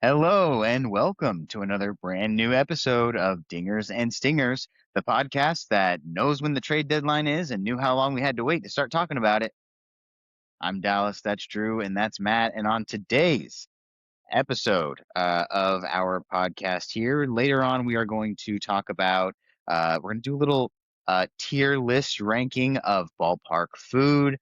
Hello and welcome to another brand new episode of Dingers and Stingers, the podcast that knows when the trade deadline is and knew how long we had to wait to start talking about it. I'm Dallas, that's Drew, and that's Matt. And on today's episode of our podcast here, later on, we are going to talk about, we're going to do a little tier list ranking of ballpark food.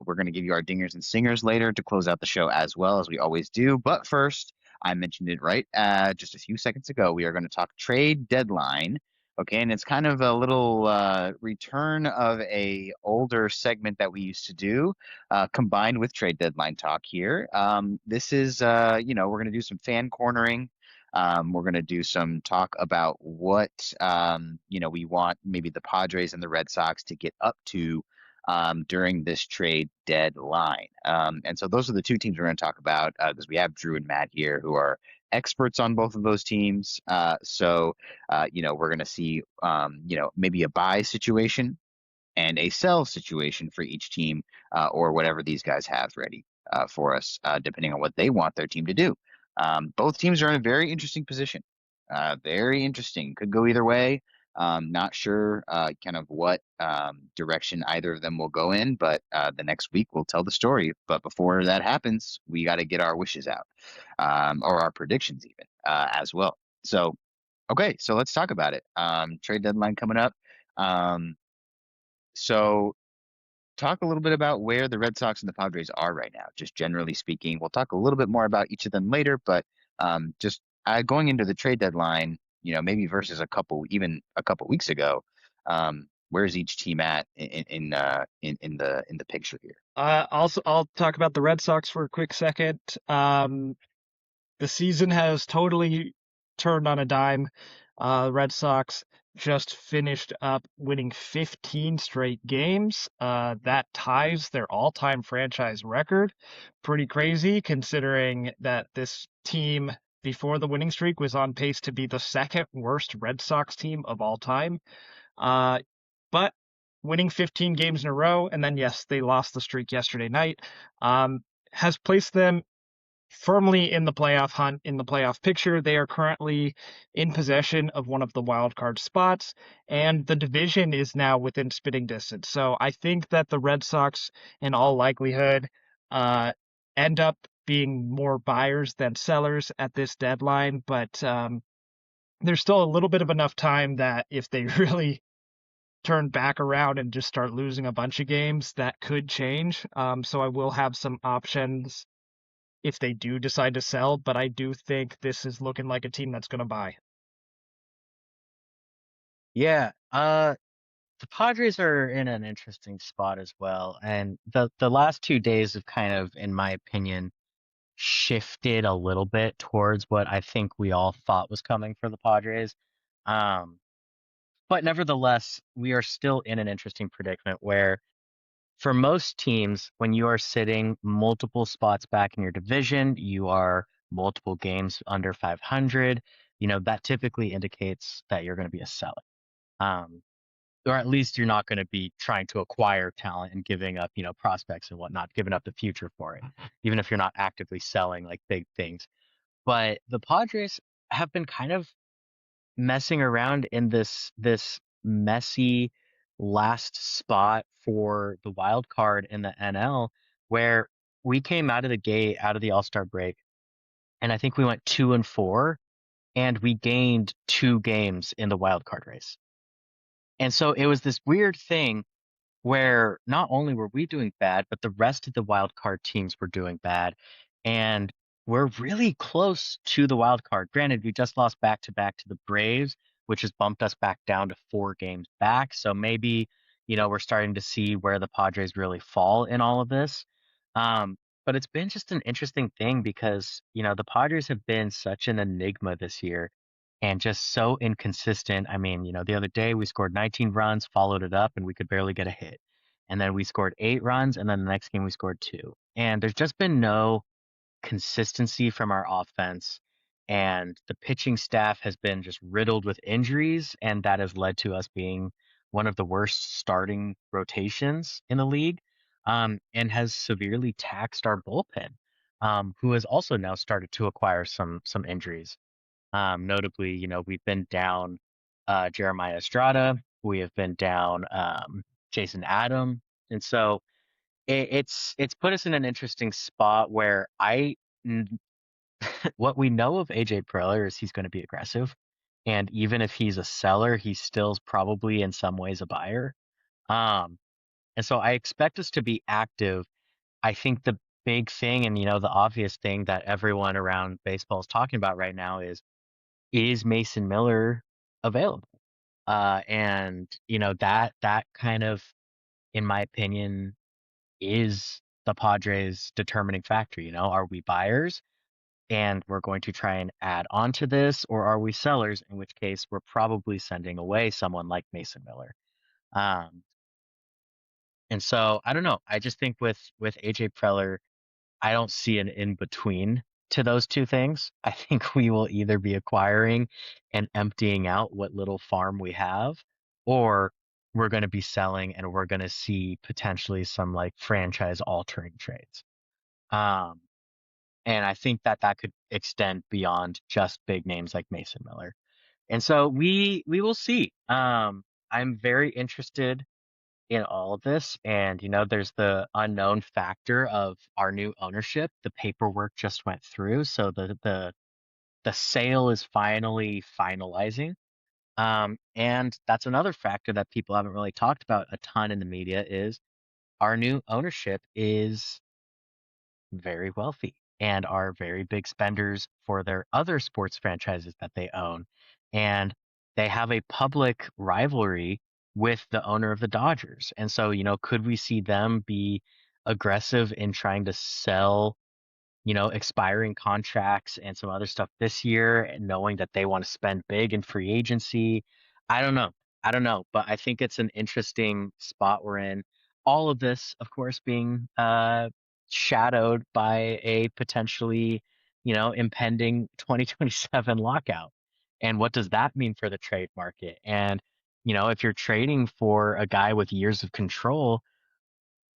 We're going to give you our dingers and singers later to close out the show as well as we always do. But first, I mentioned it right just a few seconds ago. We are going to talk trade deadline. Okay, and it's kind of a little return of a older segment that we used to do, combined with trade deadline talk here. This is, we're going to do some fan cornering. We're going to do some talk about what, we want maybe the Padres and the Red Sox to get up to during this trade deadline. And so those are the two teams we're going to talk about because we have Drew and Matt here who are experts on both of those teams. We're going to see, maybe a buy situation and a sell situation for each team or whatever these guys have ready for us, depending on what they want their team to do. Both teams are in a very interesting position. Very interesting. Could go either way. Not sure kind of what direction either of them will go in, but the next week we'll tell the story. But before that happens, we got to get our wishes out or our predictions even as well. So, okay, so let's talk about it. Trade deadline coming up. Um, so talk a little bit about where the Red Sox and the Padres are right now, just generally speaking. We'll talk a little bit more about each of them later, but just going into the trade deadline, maybe versus even a couple weeks ago, where's each team at in the picture here? I'll talk about the Red Sox for a quick second. The season has totally turned on a dime. Red Sox just finished up winning 15 straight games. That ties their all-time franchise record. Pretty crazy considering that this team before the winning streak was on pace to be the second worst Red Sox team of all time. Uh, but winning 15 games in a row, and then yes, they lost the streak yesterday night, has placed them firmly in the playoff hunt, in the playoff picture. They are currently in possession of one of the wild card spots, and the division is now within spitting distance. So I think that the Red Sox, in all likelihood, uh, end up being more buyers than sellers at this deadline. But there's still a little bit of enough time that if they really turn back around and just start losing a bunch of games, that could change. So I will have some options if they do decide to sell, but I do think this is looking like a team that's going to buy. Yeah, the Padres are in an interesting spot as well, and the last 2 days have kind of, in my opinion, shifted a little bit towards what I think we all thought was coming for the Padres. Um, but nevertheless, we are still in an interesting predicament where, for most teams, when you are sitting multiple spots back in your division, you are multiple games under 500. That typically indicates that you're going to be a seller. Um, or at least you're not going to be trying to acquire talent and giving up, prospects and whatnot, giving up the future for it, even if you're not actively selling like big things. But the Padres have been kind of messing around in this messy last spot for the wild card in the NL, where we came out of the gate, out of the All-Star break, and I think we went 2-4, and we gained 2 games in the wild card race. And so it was this weird thing where not only were we doing bad, but the rest of the wild card teams were doing bad. And we're really close to the wild card. Granted, we just lost back to back to the Braves, which has bumped us back down to 4 games back. So maybe, we're starting to see where the Padres really fall in all of this. But it's been just an interesting thing because, the Padres have been such an enigma this year and just so inconsistent. I mean, the other day we scored 19 runs, followed it up, and we could barely get a hit. And then we scored 8 runs, and then the next game we scored two. And there's just been no consistency from our offense. And the pitching staff has been just riddled with injuries, and that has led to us being one of the worst starting rotations in the league, and has severely taxed our bullpen. who has also now started to acquire some injuries. Notably, we've been down Jeremiah Estrada, we have been down Jason Adam, and so it's put us in an interesting spot where n- what we know of AJ Preller is he's going to be aggressive, and even if he's a seller, he's still probably in some ways a buyer. Um, and so I expect us to be active. I think the big thing and the obvious thing that everyone around baseball is talking about right now is Mason Miller available? And that kind of, in my opinion, is the Padres' determining factor. Are we buyers and we're going to try and add on to this, or are we sellers? In which case, we're probably sending away someone like Mason Miller. Um, and so I don't know. I just think with AJ Preller, I don't see an in between to those two things. I think we will either be acquiring and emptying out what little farm we have, or we're going to be selling and we're going to see potentially some like franchise altering trades. Um, and I think that could extend beyond just big names like Mason Miller. And so we will see. I'm very interested in all of this. And, there's the unknown factor of our new ownership. The paperwork just went through, so the sale is finally finalizing. And that's another factor that people haven't really talked about a ton in the media is our new ownership is very wealthy and are very big spenders for their other sports franchises that they own. And they have a public rivalry with the owner of the Dodgers. And so, could we see them be aggressive in trying to sell expiring contracts and some other stuff this year, and knowing that they want to spend big in free agency? I don't know. I don't know, but I think it's an interesting spot we're in. All of this, of course, being shadowed by a potentially, impending 2027 lockout. And what does that mean for the trade market? And, if you're trading for a guy with years of control,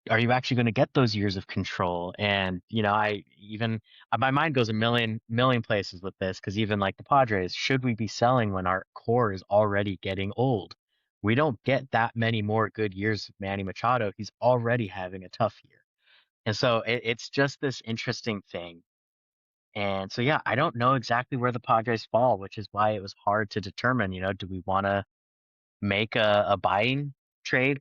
are you actually going to get those years of control? And I even my mind goes a million places with this because even like the Padres, should we be selling when our core is already getting old? We don't get that many more good years of Manny Machado. He's already having a tough year, and so it's just this interesting thing. And so yeah, I don't know exactly where the Padres fall, which is why it was hard to determine. Do we want to make a buying trade,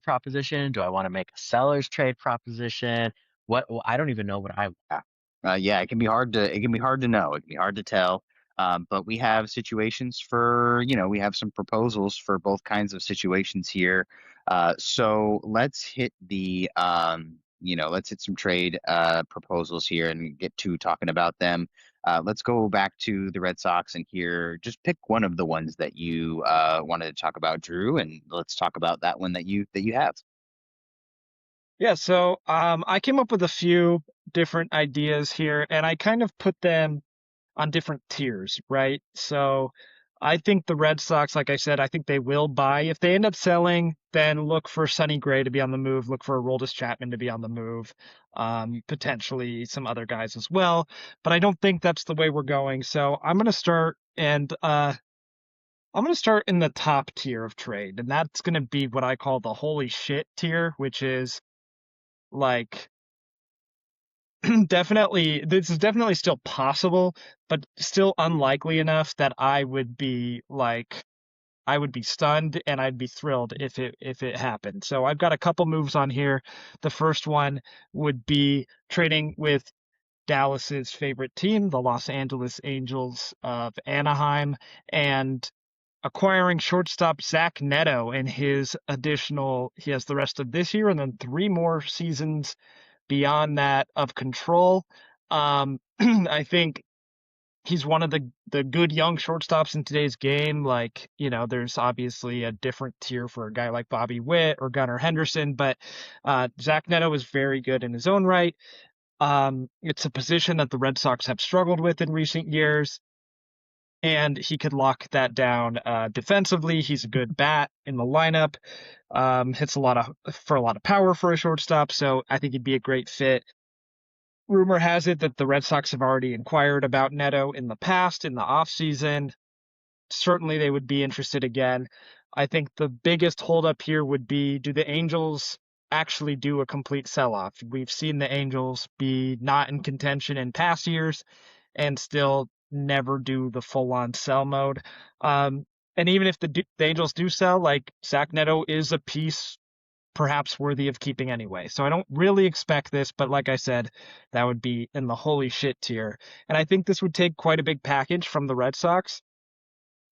proposition? Do I want to make a seller's trade proposition? Well, I don't even know what I want. Yeah. Yeah, it can be hard to know. It can be hard to tell. But we have situations for, we have some proposals for both kinds of situations here. So let's hit some trade proposals here and get to talking about them. Let's go back to the Red Sox and here, just pick one of the ones that you wanted to talk about, Drew, and let's talk about that one that you have. Yeah, so I came up with a few different ideas here, and I kind of put them on different tiers, right? So I think the Red Sox, like I said, I think they will buy. If they end up selling, then look for Sonny Gray to be on the move, look for Aroldis Chapman to be on the move, potentially some other guys as well. But I don't think that's the way we're going. So I'm gonna start in the top tier of trade, and that's gonna be what I call the holy shit tier, which is like definitely this is definitely still possible, but still unlikely enough that I would be stunned and I'd be thrilled if it happened. So I've got a couple moves on here. The first one would be trading with Dallas's favorite team, the Los Angeles Angels of Anaheim, and acquiring shortstop Zach Neto and he has the rest of this year and then 3 more seasons beyond that of control. I think he's one of the good young shortstops in today's game. Like, there's obviously a different tier for a guy like Bobby Witt or Gunnar Henderson, but Zach Neto is very good in his own right. It's a position that the Red Sox have struggled with in recent years, and he could lock that down defensively. He's a good bat in the lineup. Hits a lot of power for a shortstop, so I think he'd be a great fit. rumor has it that the Red Sox have already inquired about Neto in the past, in the offseason. Certainly they would be interested again. I think the biggest holdup here would be, do the Angels actually do a complete sell-off? We've seen the Angels be not in contention in past years and still never do the full-on sell mode. And even if the Angels do sell, like Zach Neto is a piece perhaps worthy of keeping anyway. So I don't really expect this, but like I said, that would be in the holy shit tier. And I think this would take quite a big package from the Red Sox.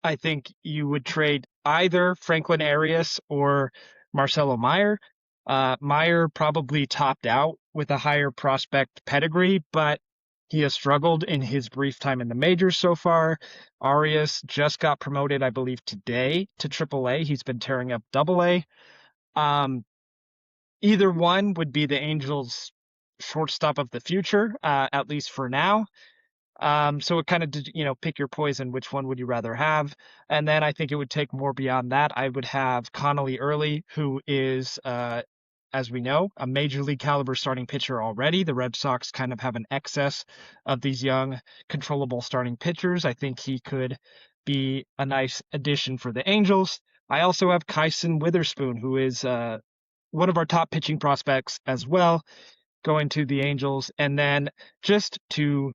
I think you would trade either Franklin Arias or Marcelo Meyer. Meyer probably topped out with a higher prospect pedigree, but he has struggled in his brief time in the majors so far. Arias just got promoted, I believe, today to AAA. He's been tearing up AA. Um, Either one would be the Angels' shortstop of the future, at least for now. So it kind of, pick your poison. Which one would you rather have? And then I think it would take more beyond that. I would have Connolly Early, who is, as we know, a major league caliber starting pitcher already. The Red Sox kind of have an excess of these young, controllable starting pitchers. I think he could be a nice addition for the Angels. I also have Kyson Witherspoon, who is one of our top pitching prospects as well, going to the Angels. And then just to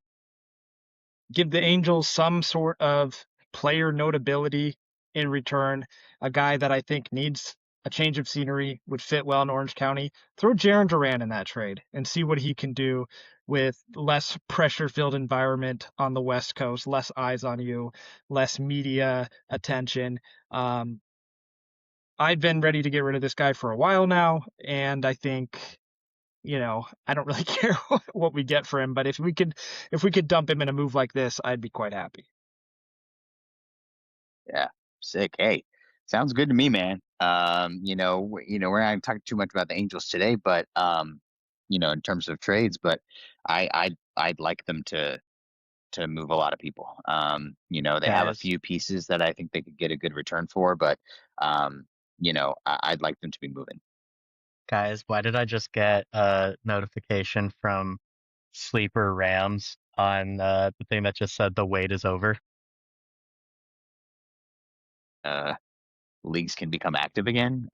give the Angels some sort of player notability in return, a guy that I think needs a change of scenery, would fit well in Orange County. Throw Jaron Duran in that trade and see what he can do with less pressure-filled environment on the West Coast, less eyes on you, less media attention. I've been ready to get rid of this guy for a while now, and I think I don't really care what we get for him, but if we could dump him in a move like this, I'd be quite happy. Yeah, sick. Hey, sounds good to me, man. We're not talking too much about the Angels today, but in terms of trades, but I'd like them to move a lot of people. They have a Guys, few pieces that I think they could get a good return for, but I'd like them to be moving. guys, why did I just get a notification from Sleeper Rams on the thing that just said the wait is over? Uh, Leagues can become active again.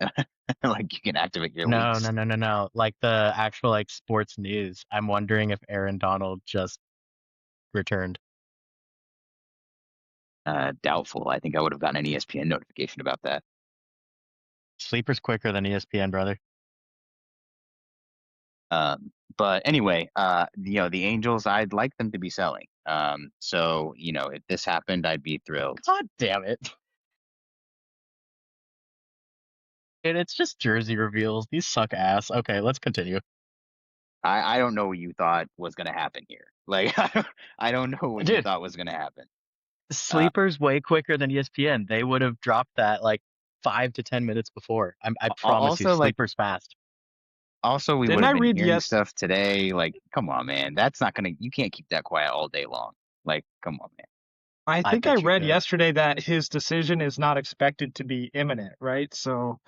Like you can activate your No, no, leagues. no, no, no. Like the actual like sports news. I'm wondering if Aaron Donald just returned. Doubtful. I think I would have gotten an ESPN notification about that. Sleeper's quicker than ESPN, brother. But anyway, the Angels, I'd like them to be selling. So if this happened, I'd be thrilled. God damn it. And it's just jersey reveals. These suck ass. Okay, let's continue. I don't know what you thought was gonna happen here. Like I don't know what you Dude, thought was gonna happen. Uh, Sleeper's way quicker than ESPN. They would have dropped that like 5 to 10 minutes before. I promise you, Also, like, Sleeper's fast. we would Didn't I have been read hearing yes? stuff today. Like, come on, man. That's not gonna. You can't keep that quiet all day long. Like, come on, man. I I think I bet you read could. yesterday that his decision is not expected to be imminent, right? So,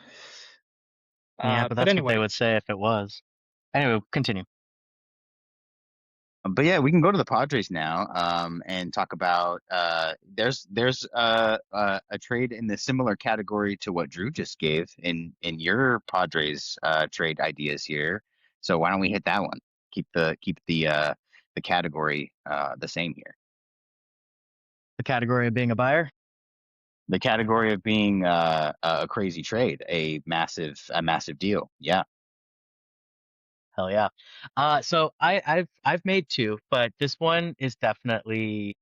Yeah, but but that's what they anyway, would say if it was. Anyway, continue. But yeah, we can go to the Padres now, and talk about there's a trade in the similar category to what Drew just gave in your Padres trade ideas here. So why don't we hit that one? Keep the category the same here. The category of being a buyer? The category of being a crazy trade, a massive deal. Yeah. Hell yeah. So I've made two, but this one is definitely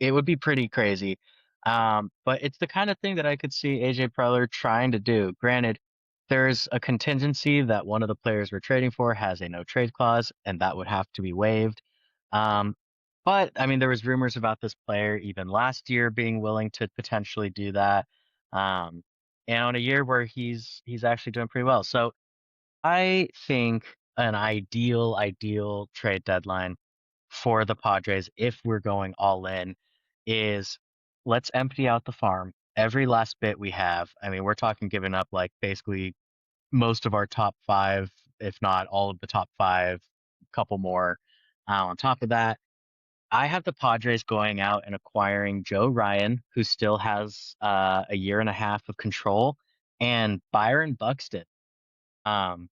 it would be pretty crazy. But it's the kind of thing that I could see AJ Preller trying to do. Granted, there's a contingency that one of the players we're trading for has a no trade clause, and that would have to be waived. Um, but I mean, there was rumors about this player even last year being willing to potentially do that. Um, and on a year where he's actually doing pretty well. So I think an ideal trade deadline for the Padres, if we're going all in, is let's empty out the farm. Every last bit we have. I mean, we're talking giving up like basically most of our top five, if not all of the top five, couple more. On top of that, I have the Padres going out and acquiring Joe Ryan, who still has a year and a half of control, and Byron Buxton, um,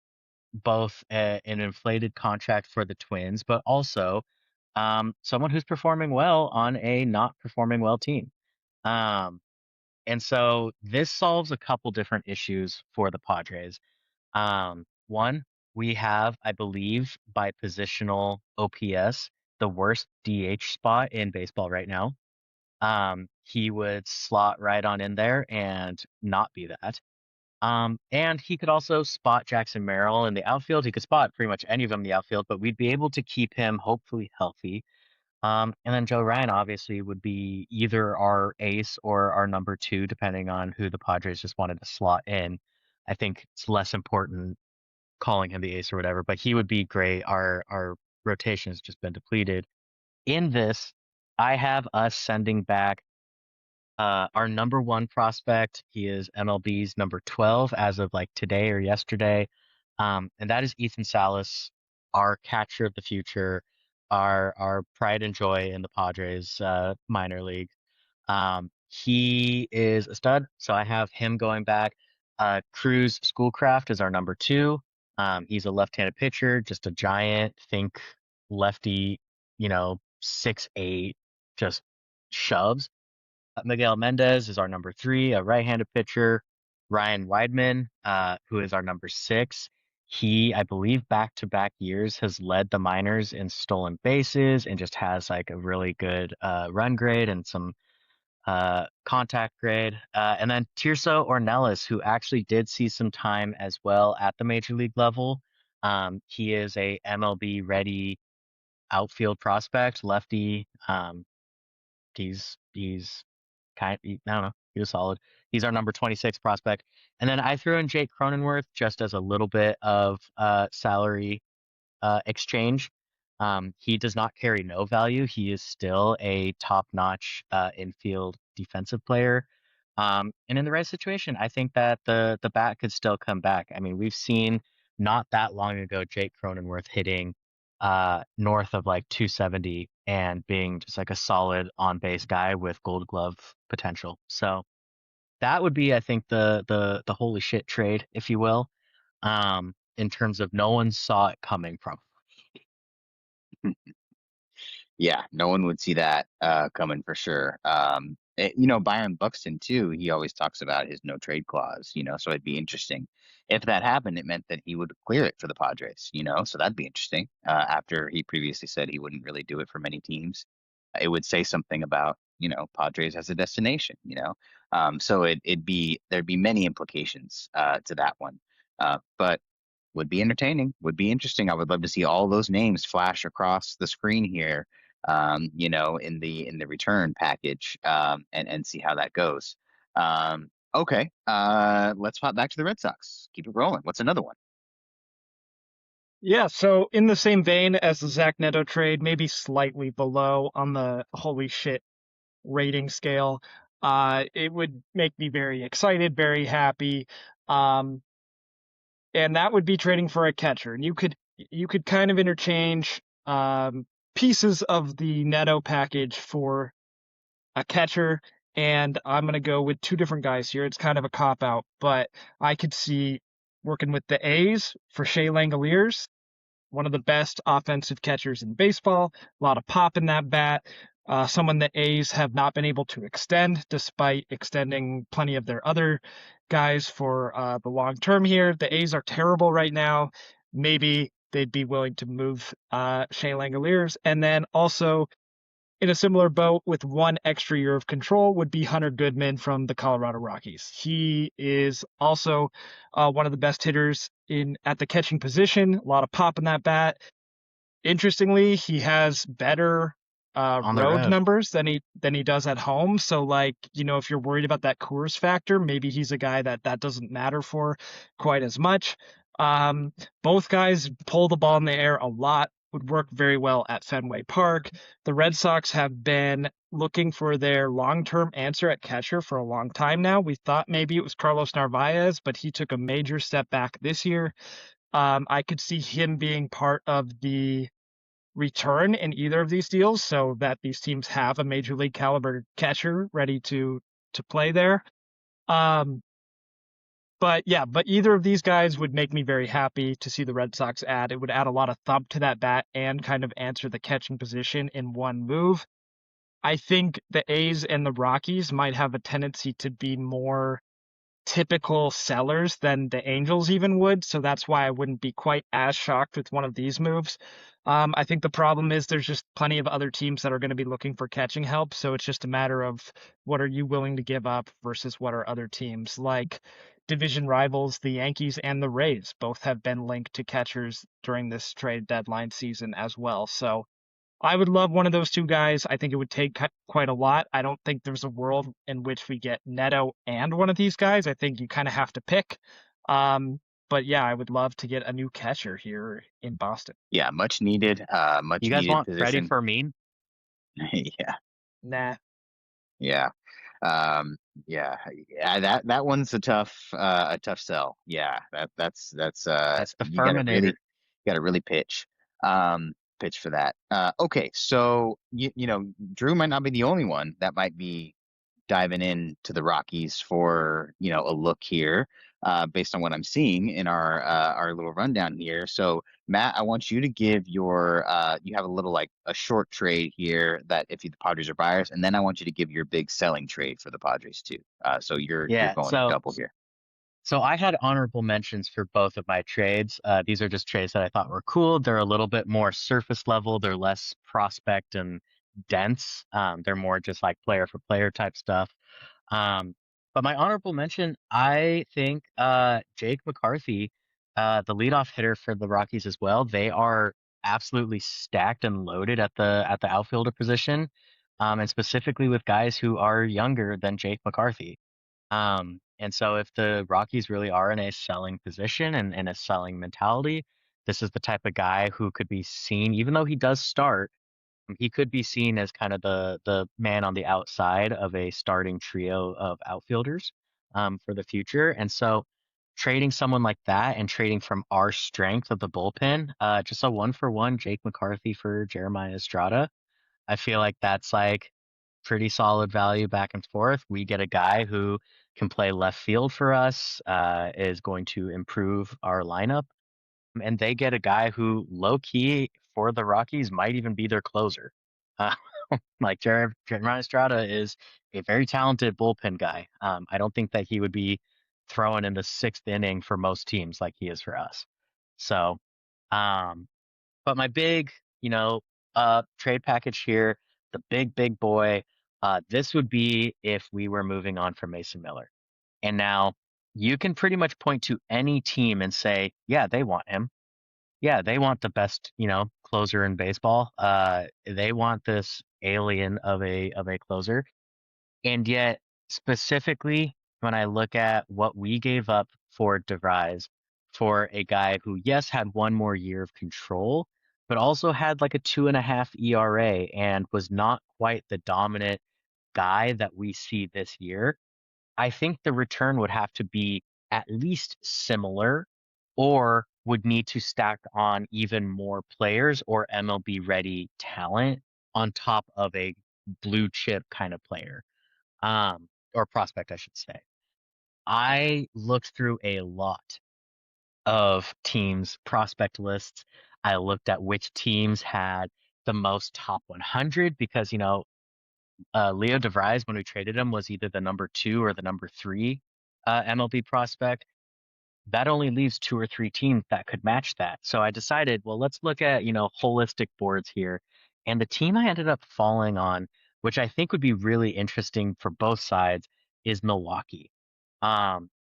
both an inflated contract for the Twins, but also someone who's performing well on a not performing well team. Um, and so this solves a couple different issues for the Padres. One, we have, I believe, by positional OPS, the worst DH spot in baseball right now. He would slot right on in there and not be that. And he could also spot Jackson Merrill in the outfield. He could spot pretty much any of them in the outfield, but we'd be able to keep him hopefully healthy. And then Joe Ryan obviously would be either our ace or our number two, depending on who the Padres just wanted to slot in. I think it's less important calling him the ace or whatever, but he would be great. Our rotation has just been depleted. In this, I have us sending back our number one prospect. He is MLB's number 12 as of like today or yesterday. And that is Ethan Salas, our catcher of the future, our pride and joy in the Padres minor league. He is a stud, so I have him going back. Cruz Schoolcraft is our number two. He's a left-handed pitcher, just a giant, think lefty, 6'8", just shoves. Miguel Mendez is our number three, a right-handed pitcher. Ryan Weidman, who is our number six. He, I believe, back-to-back years has led the minors in stolen bases and just has like a really good run grade and some contact grade. And then Tirso Ornelas, who actually did see some time as well at the major league level. He is a MLB ready outfield prospect, lefty. He's I don't know. He was solid. He's our number 26 prospect. And then I threw in Jake Cronenworth just as a little bit of salary exchange. He does not carry no value. He is still a top-notch infield defensive player. And in the right situation, I think that the bat could still come back. I mean, we've seen not that long ago Jake Cronenworth hitting north of like 270 and being just like a solid on-base guy with Gold Glove potential. So that would be, I think, the holy shit trade, if you will, in terms of no one saw it coming from. Yeah, no one would see that coming for sure. Byron Buxton too, he always talks about his no trade clause, so it'd be interesting. If that happened, it meant that he would clear it for the Padres, so that'd be interesting. After he previously said he wouldn't really do it for many teams, it would say something about, Padres as a destination, so there'd be many implications to that one. But would be entertaining, would be interesting. I would love to see all those names flash across the screen here, in the return package, and see how that goes. Okay, let's hop back to the Red Sox. Keep it rolling. What's another one? Yeah, so in the same vein as the Zach Neto trade, maybe slightly below on the holy shit rating scale, it would make me very excited, very happy. Um, and that would be trading for a catcher. And you could kind of interchange pieces of the Neto package for a catcher, and I'm gonna go with two different guys here. It's kind of a cop out, but I could see working with the A's for Shea Langoliers, one of the best offensive catchers in baseball. A lot of pop in that bat. Someone the A's have not been able to extend, despite extending plenty of their other guys for the long term here. The A's are terrible right now. Maybe they'd be willing to move Shea Langoliers. And then also in a similar boat with one extra year of control would be Hunter Goodman from the Colorado Rockies. He is also one of the best hitters in at the catching position. A lot of pop in that bat. Interestingly, he has better On the road road. numbers than he does at home. So, like, if you're worried about that Coors factor, maybe he's a guy that doesn't matter for quite as much. Both guys pull the ball in the air a lot. Would work very well at Fenway Park. The Red Sox have been looking for their long-term answer at catcher for a long time now. We thought maybe it was Carlos Narvaez, but he took a major step back this year. I could see him being part of the return in either of these deals so that these teams have a major league caliber catcher ready to play there. Um, but yeah, but either of these guys would make me very happy to see the Red Sox add. It would add a lot of thump to that bat and kind of answer the catching position in one move. I think the A's and the Rockies might have a tendency to be more typical sellers than the Angels even would, so that's why I wouldn't be quite as shocked with one of these moves. I think the problem is there's just plenty of other teams that are going to be looking for catching help, so it's just a matter of what are you willing to give up versus what are other teams. Like division rivals, the Yankees and the Rays both have been linked to catchers during this trade deadline season as well. So I would love one of those two guys. I think it would take quite a lot. I don't think there's a world in which we get Neto and one of these guys. I think you kind of have to pick. Um, but yeah, I would love to get a new catcher here in Boston. Yeah, much You guys needed want Freddie position. Fermin? Yeah, Nah. yeah, um, yeah. That one's a tough sell. Yeah, that's That's the you got to really Ferminator. pitch pitch for that. Okay, so you know Drew might not be the only one that might be diving into the Rockies for a look here, based on what I'm seeing in our little rundown here. So Matt, I want you to give your you have a little like a short trade here that if the Padres are buyers, and then I want you to give your big selling trade for the Padres too. So you're Yeah. going double here. So I had honorable mentions for both of my trades. These are just trades that I thought were cool. They're a little bit more surface level. They're less prospect and dense. They're more just like player for player type stuff. Um, but my honorable mention, I think Jake McCarthy, the leadoff hitter for the Rockies as well. They are absolutely stacked and loaded at the outfielder position, and specifically with guys who are younger than Jake McCarthy. And so if the Rockies really are in a selling position and a selling mentality, this is the type of guy who could be seen, even though he does start, he could be seen as kind of the man on the outside of a starting trio of outfielders for the future. And so trading someone like that and trading from our strength of the bullpen, just a 1-for-1 Jake McCarthy for Jeremiah Estrada. I feel like that's like pretty solid value back and forth. We get a guy who can play left field for us, is going to improve our lineup, and they get a guy who low key for the Rockies might even be their closer. Uh, like Jeremiah Estrada is a very talented bullpen guy. I don't think that he would be throwing in the sixth inning for most teams like he is for us. So, um, but my big, trade package here, the big boy, this would be if we were moving on from Mason Miller. And now you can pretty much point to any team and say, yeah, they want him. Yeah, they want the best, closer in baseball. They want this alien of a closer. And yet, specifically, when I look at what we gave up for DeVries, for a guy who, yes, had one more year of control, but also had like a 2.5 ERA and was not quite the dominant guy that we see this year, I think the return would have to be at least similar or would need to stack on even more players or MLB ready talent on top of a blue chip kind of player, or prospect, I should say. I looked through a lot of teams' prospect lists. I looked at which teams had the most top 100 because, Leo DeVries, when we traded him, was either the number 2 or the number 3 MLB prospect. That only leaves 2 or 3 teams that could match that. So I decided, well, let's look at, holistic boards here. And the team I ended up falling on, which I think would be really interesting for both sides, is Milwaukee.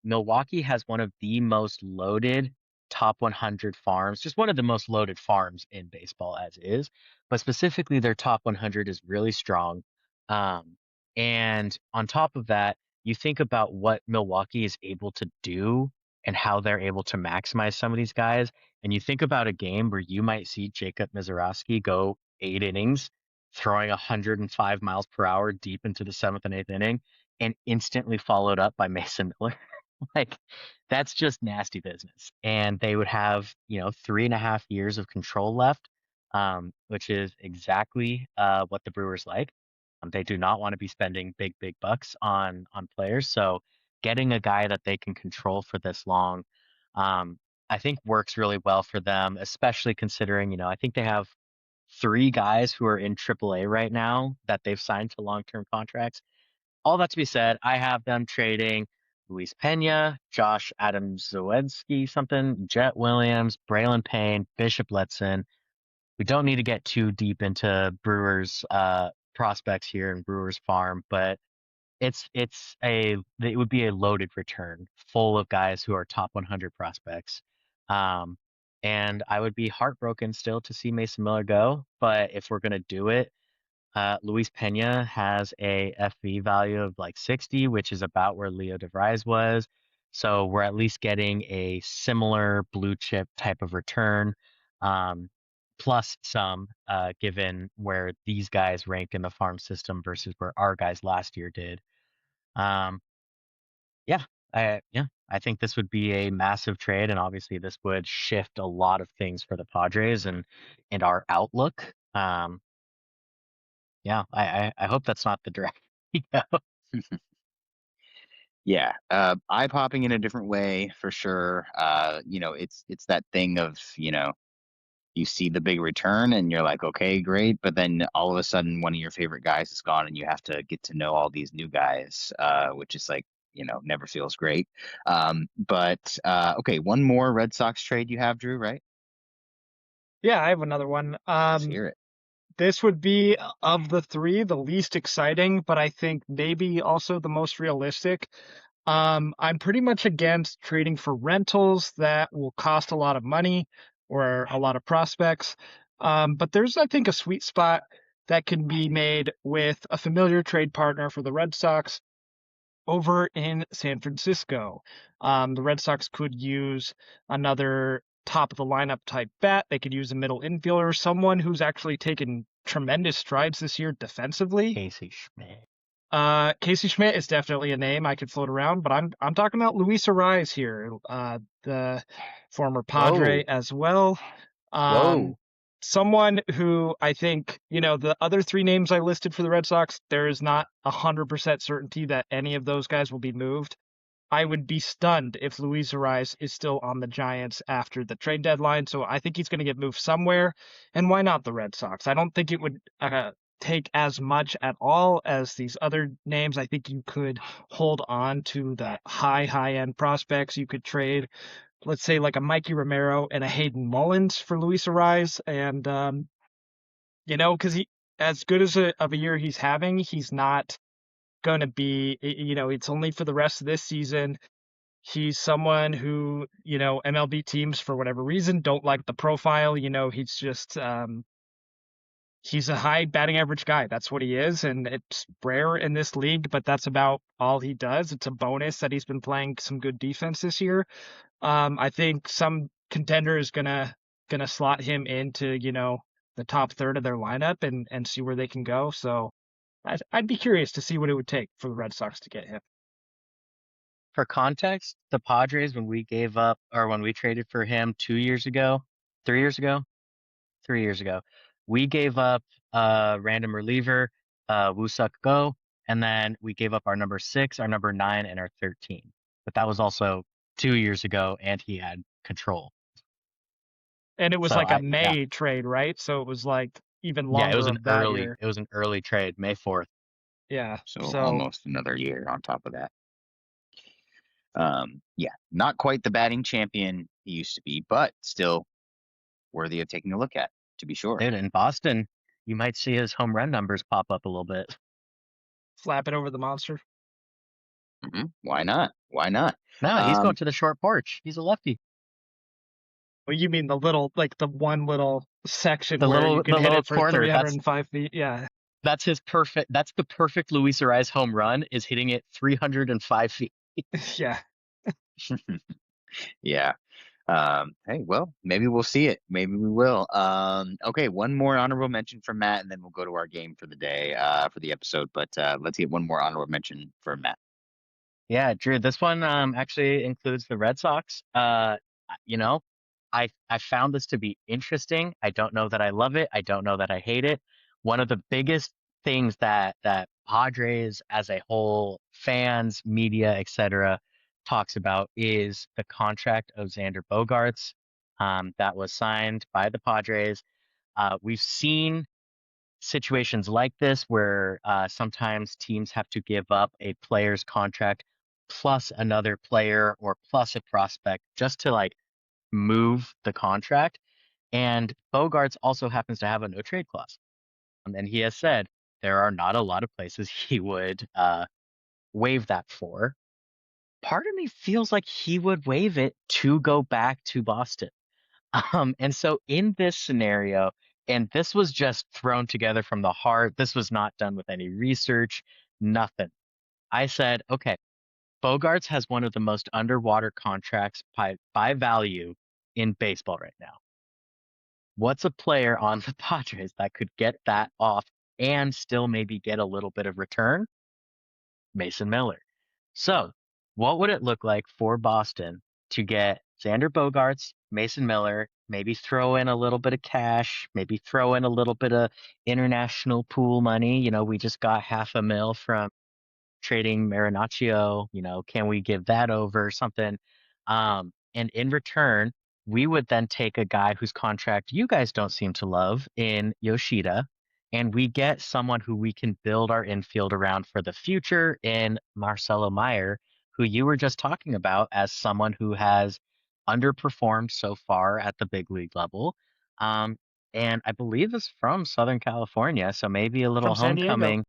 Milwaukee has one of the most loaded top 100 farms, just one of the most loaded farms in baseball as is, but specifically their top 100 is really strong. Um, and on top of that, you think about what Milwaukee is able to do and how they're able to maximize some of these guys. And you think about a game where you might see Jacob Mizorowski go 8 innings, throwing 105 miles per hour deep into the seventh and eighth inning, and instantly followed up by Mason Miller. Like, that's just nasty business. And they would have, 3.5 years of control left. which is exactly what the Brewers like. They do not want to be spending big bucks on players. So getting a guy that they can control for this long, um, I think works really well for them, especially considering, I think they have three guys who are in AAA right now that they've signed to long-term contracts. All that to be said, I have them trading Luis Pena, Josh Adams-Zewski, something, Jet Williams, Braylon Payne, Bishop Letson. We don't need to get too deep into Brewers prospects here in Brewers Farm, but it would be a loaded return full of guys who are top 100 prospects. Um, and I would be heartbroken still to see Mason Miller go, but if we're gonna do it, Luis Pena has a FV value of like 60, which is about where Leo DeVries was. So we're at least getting a similar blue chip type of return, um, plus some, given where these guys rank in the farm system versus where our guys last year did. Um, yeah, I think this would be a massive trade, and obviously this would shift a lot of things for the Padres and our outlook. Yeah, I hope that's not the direction we go. Yeah, eye popping in a different way for sure. It's that thing of, you see the big return and you're like, okay, great. But then all of a sudden, one of your favorite guys is gone and you have to get to know all these new guys, which is like, never feels great. But okay, one more Red Sox trade you have, Drew, right? Yeah, I have another one. Let's hear it. This would be of the three the least exciting, but I think maybe also the most realistic. I'm pretty much against trading for rentals that will cost a lot of money or a lot of prospects. But there's, I think, a sweet spot that can be made with a familiar trade partner for the Red Sox over in San Francisco. The Red Sox could use another top of the lineup type bat. They could use a middle infielder, someone who's actually taken tremendous strides this year defensively. Casey Schmidt. Casey Schmidt is definitely a name I could float around, but I'm talking about Luis Arraez here, the former Padre Whoa, as well. Um, whoa. Someone who I think, the other three names I listed for the Red Sox, there is not 100% certainty that any of those guys will be moved. I would be stunned if Luis Arraez is still on the Giants after the trade deadline. So I think he's going to get moved somewhere. And why not the Red Sox? I don't think it would take as much at all as these other names. I think you could hold on to the high end prospects. You could trade, let's say, like a Mikey Romero and a Hayden Mullins for Luis Arraez. And, because as good of a year he's having, he's not going to be, it's only for the rest of this season. He's someone who, MLB teams, for whatever reason, don't like the profile. He's just, he's a high batting average guy. That's what he is. And it's rare in this league, but that's about all he does. It's a bonus that he's been playing some good defense this year. I think some contender is gonna slot him into, the top third of their lineup and see where they can go. So I'd be curious to see what it would take for the Red Sox to get him. For context, the Padres, when we gave up or when we traded for him 2 years ago, 3 years ago, 3 years ago, we gave up a random reliever, Woo-Suk Go, and then we gave up our number 6, our number 9, and our 13. But that was also 2 years ago, and he had control. And it was So like a yeah, May trade, right? So it was like even yeah, longer of that year. it was an early trade, May 4th. Yeah. So So almost another year on top of that. Yeah, not quite the batting champion he used to be, but still worthy of taking a look at, to be sure. Dude, in Boston, you might see his home run numbers pop up a little bit. slap it over the monster. Why not? Why not? No, he's going Um, to the short porch. He's a lefty. Well, you mean the one little section The where you little can the hit little it for corner. 305 feet? Yeah. That's his perfect. That's the perfect Luis Arraez home run. Is hitting it 305 feet. Yeah. yeah. Hey, well, maybe we'll see it. Maybe we will. Okay, one more honorable mention from Matt, and then we'll go to our game for the day, for the episode. But let's get one more honorable mention for Matt. Yeah, Drew. This one actually includes the Red Sox. You know, I found this to be interesting. I don't know that I love it. I don't know that I hate it. One of the biggest things that Padres as a whole, fans, media, etc., talks about is the contract of Xander Bogaerts that was signed by the Padres. We've seen situations like this where sometimes teams have to give up a player's contract plus another player or plus a prospect just to like move the contract. And Bogarts also happens to have a no trade clause. And he has said there are not a lot of places he would waive that for. Part of me feels like he would waive it to go back to Boston. And so in this scenario, and this was just thrown together from the heart, this was not done with any research, nothing. I said, okay, Bogarts has one of the most underwater contracts by value in baseball right now. What's a player on the Padres that could get that off and still maybe get a little bit of return? Mason Miller. So, what would it look like for Boston to get Xander Bogaerts, Mason Miller, maybe throw in a little bit of cash, maybe throw in a little bit of international pool money? You know, we just got $500,000 from trading Marinaccio, can we give that over or something? And in return, we would then take a guy whose contract you guys don't seem to love in Yoshida, and we get someone who we can build our infield around for the future in Marcelo Meyer, who you were just talking about as someone who has underperformed so far at the big league level. Um, and I believe is from Southern California, so maybe a little From San Diego. homecoming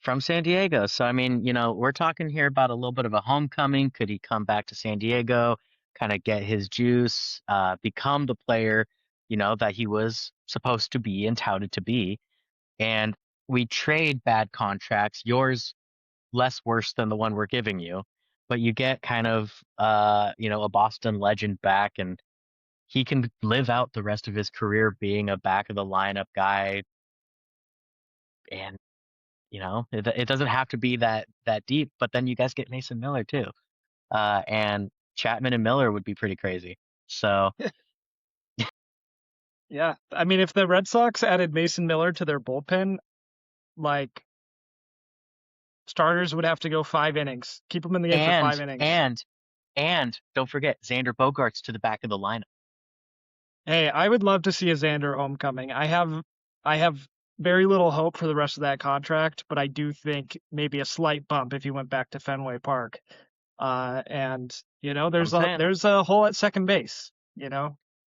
from San Diego. So, I mean, we're talking here about a little bit of a homecoming. Could he come back to San Diego, kind of get his juice, become the player, that he was supposed to be and touted to be? And we trade bad contracts, yours less worse than the one we're giving you, but you get kind of, a Boston legend back, and he can live out the rest of his career being a back of the lineup guy. And it doesn't have to be that deep, but then you guys get Mason Miller too. And Chapman and Miller would be pretty crazy. So Yeah. I mean, if the Red Sox added Mason Miller to their bullpen, like starters would have to go 5 innings. Keep them in the game for and 5 innings. and don't forget Xander Bogarts to the back of the lineup. Hey, I would love to see a Xander homecoming. I have very little hope for the rest of that contract, but I do think maybe a slight bump if he went back to Fenway Park. And I'm there's a saying, there's a hole at second base.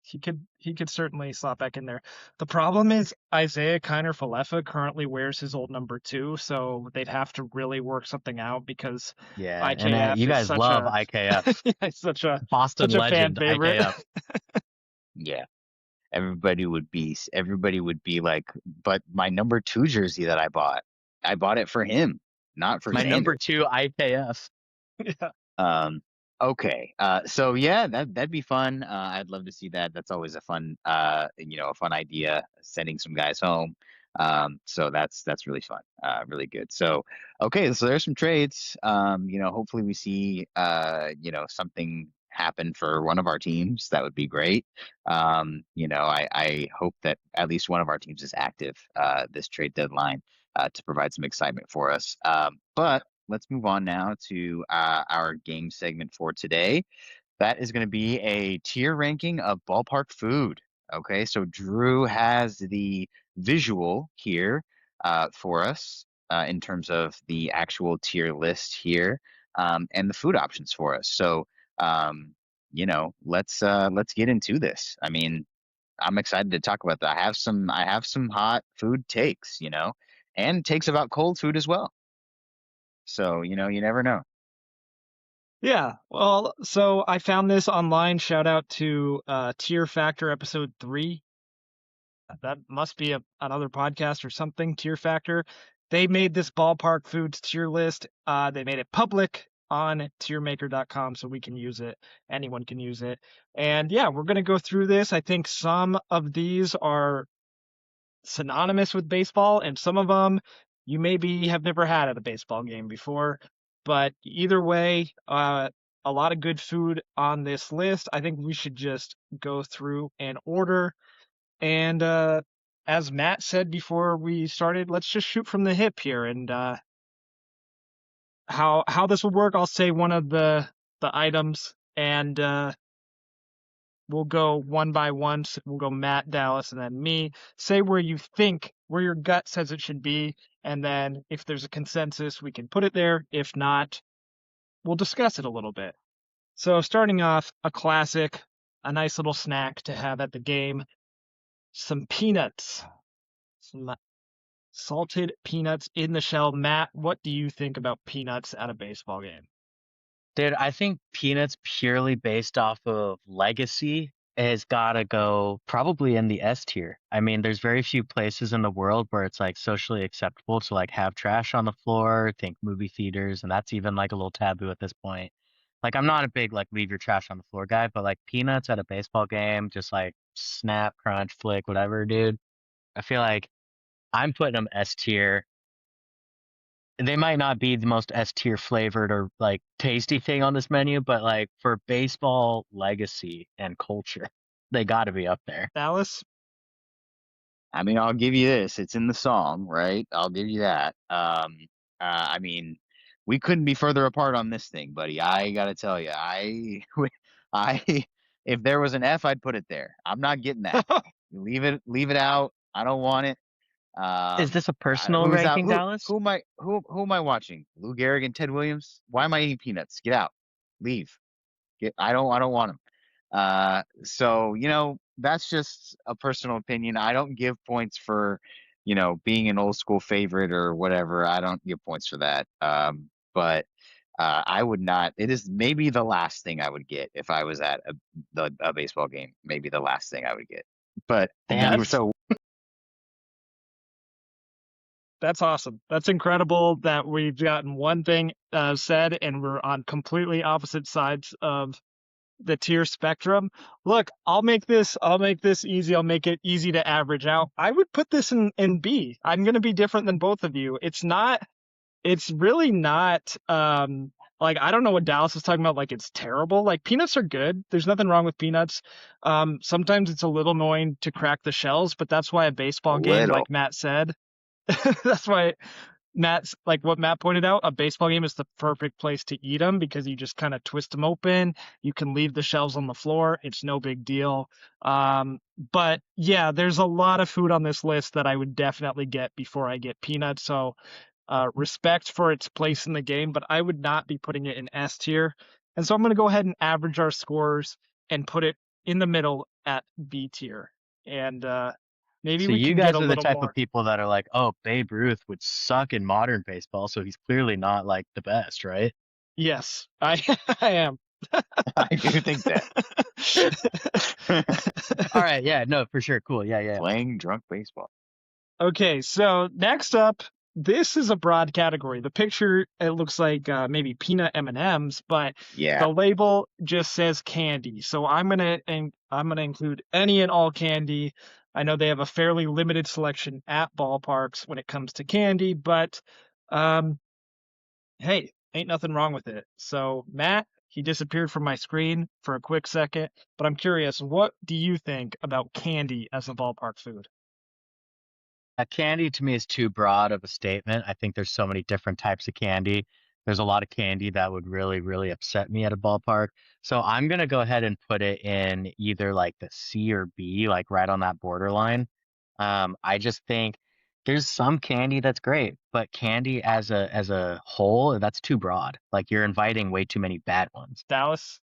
He could certainly slot back in there. The problem is Isaiah Kiner Falefa currently wears his old number 2, so they'd have to really work something out because yeah. And IKF you is guy such love a IKF, such a Boston such a fan legend favorite. IKF. Yeah. Everybody would be like, but my number 2 jersey that I bought it for him, not for My Xander. number 2 IKF. Yeah. Um, okay. So yeah, that'd be fun. I'd love to see that. That's always a fun, a fun idea, sending some guys home. So that's really fun. Really good. So okay, so there's some trades. Hopefully we see, something happen for one of our teams. That would be great. I hope that at least one of our teams is active this trade deadline to provide some excitement for us. But let's move on now to our game segment for today. That is going to be a tier ranking of ballpark food. Okay, so Drew has the visual here for us in terms of the actual tier list here and the food options for us. So, let's get into this. I mean, I'm excited to talk about that. I have some hot food takes, and takes about cold food as well. So, you never know. Yeah. Well, so I found this online. Shout out to Tier Factor episode 3. That must be another podcast or something. Tier Factor. They made this ballpark foods tier list. They made it public on tiermaker.com so we can use it. Anyone can use it. And yeah, we're going to go through this. I think some of these are synonymous with baseball, and some of them you maybe have never had at a baseball game before. But either way, a lot of good food on this list. I think we should just go through and order. And as Matt said before we started, let's just shoot from the hip here. And how this will work, I'll say one of the items, and we'll go one by one. So we'll go Matt, Dallas, and then me. Say where you think, where your gut says it should be, and then if there's a consensus, we can put it there. If not, we'll discuss it a little bit. So starting off, a classic, a nice little snack to have at the game, some peanuts, some salted peanuts in the shell. Matt, what do you think about peanuts at a baseball game? Dude, I think Peanuts purely based off of legacy has got to go probably in the S tier. I mean, there's very few places in the world where it's like socially acceptable to like have trash on the floor, think movie theaters, and that's even like a little taboo at this point. Like I'm not a big like leave your trash on the floor guy, but like Peanuts at a baseball game, just like snap, crunch, flick, whatever, dude. I feel like I'm putting them S tier. They might not be the most S tier flavored or like tasty thing on this menu, but like for baseball legacy and culture, they got to be up there. Dallas? I mean, I'll give you this. It's in the song, right? I'll give you that. I mean, we couldn't be further apart on this thing, buddy. I gotta tell you, I, if there was an F, I'd put it there. I'm not getting that. Leave it out. I don't want it. Is this a personal Who's out? ranking, Dallas? Who am I watching? Lou Gehrig and Ted Williams? Why am I eating peanuts? Get out. Leave. I don't want them. So that's just a personal opinion. I don't give points for, being an old school favorite or whatever. I don't give points for that. But I would not. It is maybe the last thing I would get if I was at a baseball game. Maybe the last thing I would get. But Damn. so That's awesome. That's incredible that we've gotten one thing said and we're on completely opposite sides of the tier spectrum. Look, I'll make this easy. I'll make it easy to average out. I would put this in B. I'm going to be different than both of you. It's really not like I don't know what Dallas is talking about, like it's terrible. Like peanuts are good. There's nothing wrong with peanuts. Sometimes it's a little annoying to crack the shells, but that's why a a baseball game, little. like Matt said, that's why Matt's like what Matt pointed out, a baseball game is the perfect place to eat them because you just kind of twist them open. You can leave the shells on the floor. It's no big deal. But yeah, there's a lot of food on this list that I would definitely get before I get peanuts. So respect for its place in the game, but I would not be putting it in S tier. And so I'm going to go ahead and average our scores and put it in the middle at B tier. And maybe So we you can get a guys are the little type of more. people that are like, oh, Babe Ruth would suck in modern baseball, so he's clearly not like the best, right? Yes, I I am. I do think that. All right, yeah, no, for sure, cool, yeah, yeah. Playing drunk baseball. Okay, so next up, this is a broad category. The picture, it looks like maybe peanut M&Ms, but Yeah. the label just says candy. So I'm gonna include any and all candy. I know they have a fairly limited selection at ballparks when it comes to candy, but um, hey, ain't nothing wrong with it. So Matt, he disappeared from my screen for a quick second, but I'm curious, what do you think about candy as a ballpark food? Candy to me is too broad of a statement. I think there's so many different types of candy. There's a lot of candy that would really, really upset me at a ballpark. So I'm gonna go ahead and put it in either like the C or B, like right on that borderline. I just think there's some candy that's great, but candy as a whole, that's too broad. Like you're inviting way too many bad ones. Dallas,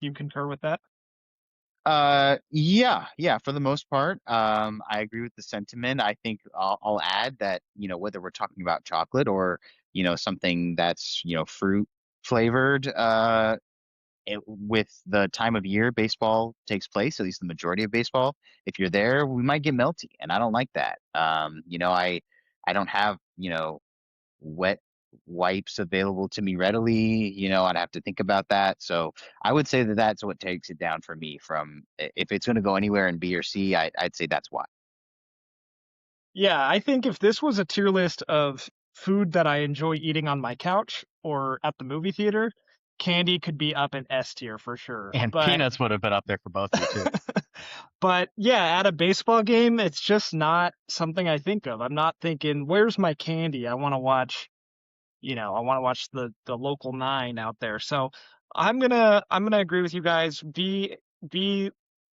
you concur with that? Yeah, for the most part. I agree with the sentiment. I think I'll add that, whether we're talking about chocolate or, something that's, fruit flavored, with the time of year baseball takes place, at least the majority of baseball, if you're there, we might get melty, and I don't like that. I don't have, wet wipes available to me readily. I'd have to think about that. So I would say that that's what takes it down for me from if it's going to go anywhere in B or C, I'd say that's why. Yeah, I think if this was a tier list of food that I enjoy eating on my couch or at the movie theater, candy could be up in S tier for sure. And But peanuts would have been up there for both of you too. but yeah, at a baseball game, it's just not something I think of. I'm not thinking, where's my candy? I want to watch the local nine out there. So I'm gonna agree with you guys. B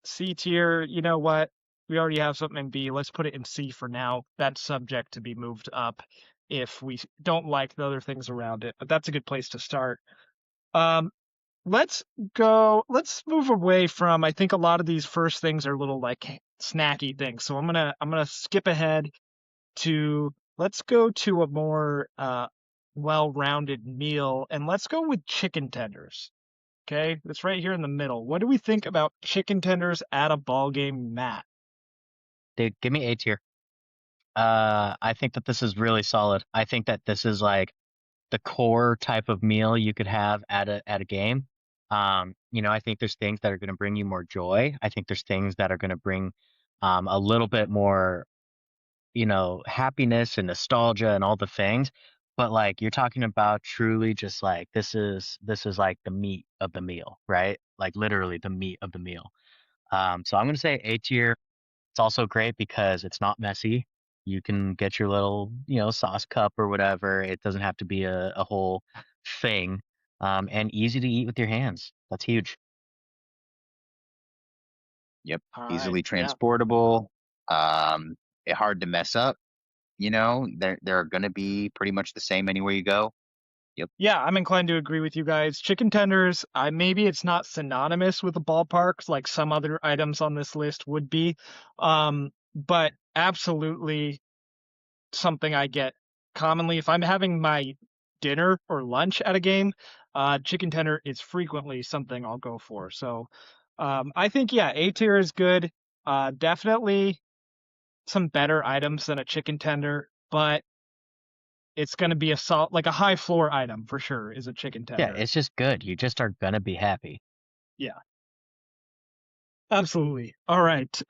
C tier. You know what? We already have something in B. Let's put it in C for now. That's subject to be moved up if we don't like the other things around it. But that's a good place to start. Um, let's let's move away from, I think a lot of these first things are little like snacky things. So I'm gonna skip ahead to, let's go to a more well-rounded meal, and let's go with chicken tenders. Okay, that's right here in the middle. What do we think about chicken tenders at a ball game, Matt? Dude, give me A tier. I think that this is really solid. I think that this is like the core type of meal you could have at a game. I think there's things that are going to bring you more joy. I think there's things that are going to bring a little bit more, happiness and nostalgia and all the things. But like you're talking about truly just like this is like the meat of the meal, right? Like literally the meat of the meal. So I'm gonna say A tier. It's also great because it's not messy. You can get your little, sauce cup or whatever. It doesn't have to be a whole thing. And easy to eat with your hands. That's huge. Yep, All right. easily Yeah. transportable. Um, hard to mess up. They're gonna be pretty much the same anywhere you go. Yep. Yeah, I'm inclined to agree with you guys. Chicken tenders, maybe it's not synonymous with the ballparks like some other items on this list would be. But absolutely something I get commonly. If I'm having my dinner or lunch at a game, chicken tender is frequently something I'll go for. So I think, yeah, A tier is good. Definitely some better items than a chicken tender, but it's going to be like a high floor item for sure is a chicken Yeah, tender. it's just good. You just are gonna be happy. Yeah, absolutely. All right.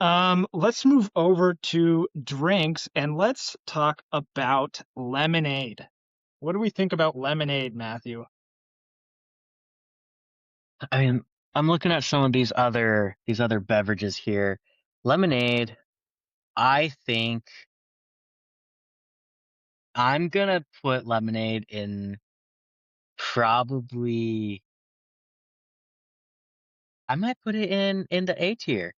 Let's move over to drinks and let's talk about lemonade. What do we think about lemonade, Matthew? I mean, I'm looking at some of these other beverages here. Lemonade, I think I'm gonna put lemonade in probably I might put it in the A tier.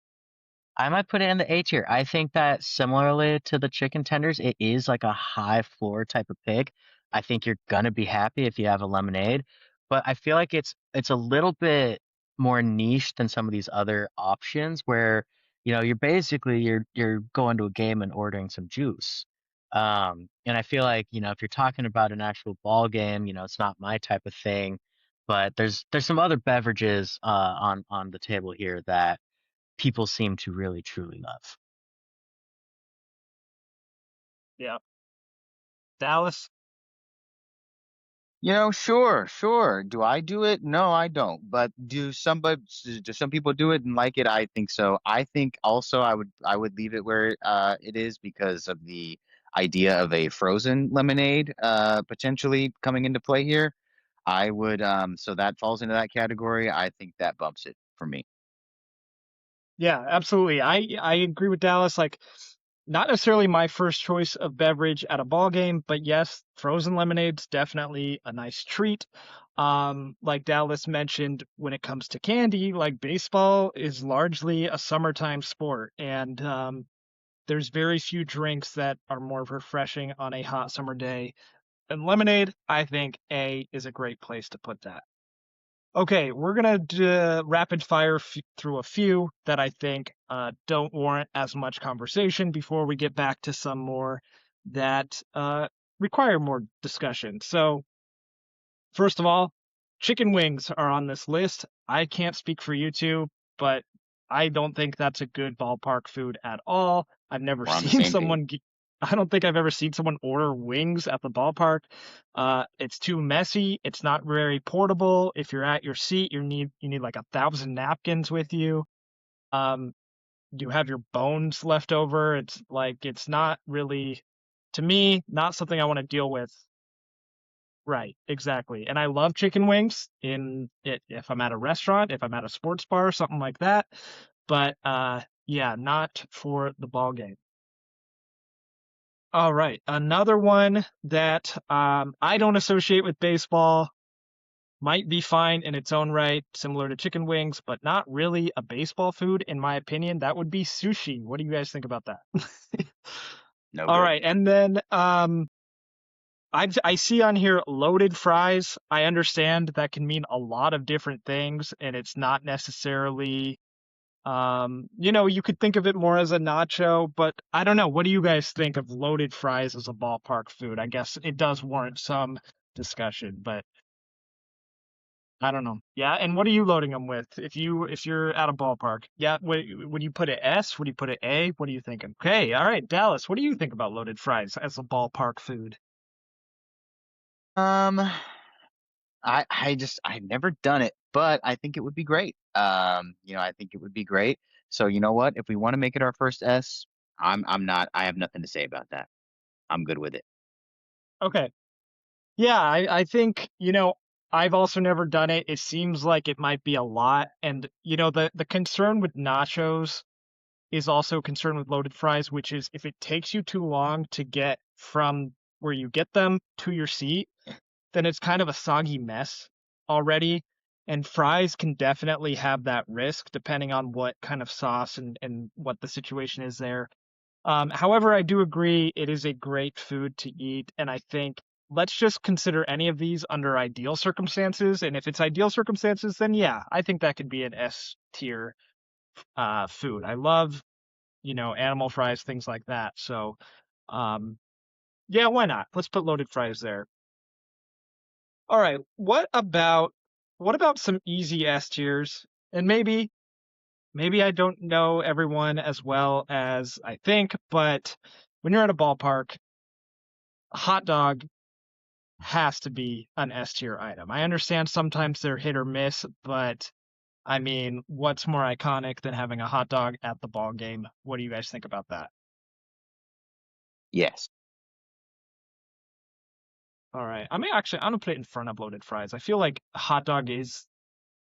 I might put it in the A tier. I think that similarly to the chicken tenders, it is like a high floor type of pick. I think you're gonna be happy if you have a lemonade, but I feel like it's a little bit more niche than some of these other options where, you're going to a game and ordering some juice. And I feel like, if you're talking about an actual ball game, it's not my type of thing, but there's some other beverages on the table here that people seem to really truly love. Yeah. Dallas? Sure, sure. Do I do it? No, I don't. But do some people do it and like it? I think so. I think also I would leave it where it is because of the idea of a frozen lemonade potentially coming into play here. I would so that falls into that category. I think that bumps it for me. Yeah, absolutely. I agree with Dallas. Like, not necessarily my first choice of beverage at a ball game, but yes, frozen lemonade's definitely a nice treat. Like Dallas mentioned, when it comes to candy, like baseball is largely a summertime sport, and there's very few drinks that are more refreshing on a hot summer day. And lemonade, I think A is a great place to put that. Okay, we're gonna rapid fire through a few that I think don't warrant as much conversation before we get back to some more that require more discussion. So, first of all, chicken wings are on this list. I can't speak for you two, but I don't think that's a good ballpark food at all. I've never We're on the seen same page. someone. I don't think I've ever seen someone order wings at the ballpark. It's too messy. It's not very portable. If you're at your seat, you need like 1,000 napkins with you. Um, you have your bones left over. It's like it's not really, to me, not something I want to deal with Right, exactly. And I love chicken wings if I'm at a restaurant, if I'm at a sports bar, something like that. But yeah, not for the ball game. All right, another one that I don't associate with baseball, might be fine in its own right, similar to chicken wings, but not really a baseball food in my opinion. That would be sushi. What do you guys think about that? No All good. right, and then I see on here loaded fries. I understand that can mean a lot of different things, and it's not necessarily, you could think of it more as a nacho, but I don't know. What do you guys think of loaded fries as a ballpark food? I guess it does warrant some discussion, but I don't know. Yeah, and what are you loading them with? If you're at a ballpark, yeah, would you put it S? Would you put it A? What are you thinking? Okay, all right, Dallas. What do you think about loaded fries as a ballpark food? Um, I've never done it, but I think it would be great. I think it would be great. So you know what? If we want to make it our first S, I have nothing to say about that. I'm good with it. Okay. Yeah, I think, I've also never done it. It seems like it might be a lot. And, the concern with nachos is also concern with loaded fries, which is if it takes you too long to get from where you get them to your seat, then it's kind of a soggy mess already. And fries can definitely have that risk depending on what kind of sauce and what the situation is there. However, I do agree it is a great food to eat, and I think let's just consider any of these under ideal circumstances. And if it's ideal circumstances, then yeah, I think that could be an S tier food. I love, animal fries, things like that. So, um, yeah, why not? Let's put loaded fries there. All right, what about some easy S tiers? And maybe I don't know everyone as well as I think, but when you're at a ballpark, a hot dog has to be an S tier item. I understand sometimes they're hit or miss, but I mean, what's more iconic than having a hot dog at the ball game? What do you guys think about that? Yes. All right. I'm gonna put it in front of loaded fries. I feel like a hot dog is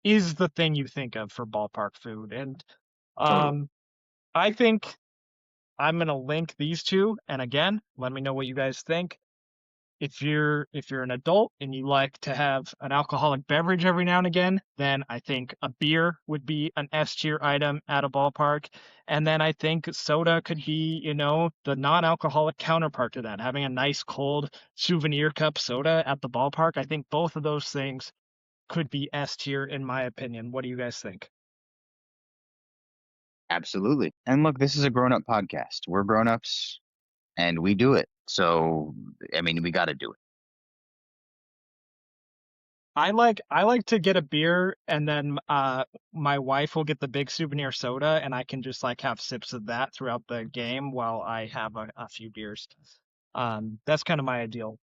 the thing you think of for ballpark food. And Totally. um I think I'm gonna link these two, and again, let me know what you guys think. If you're an adult and you like to have an alcoholic beverage every now and again, then I think a beer would be an S tier item at a ballpark. And then I think soda could be, the non-alcoholic counterpart to that. Having a nice cold souvenir cup soda at the ballpark, I think both of those things could be S tier in my opinion. What do you guys think? Absolutely. And look, this is a grown-up podcast. We're grown-ups and we do it. So, I mean, we got to do it. I like to get a beer and then my wife will get the big souvenir soda and I can just like have sips of that throughout the game while I have a few beers. That's kind of my ideal.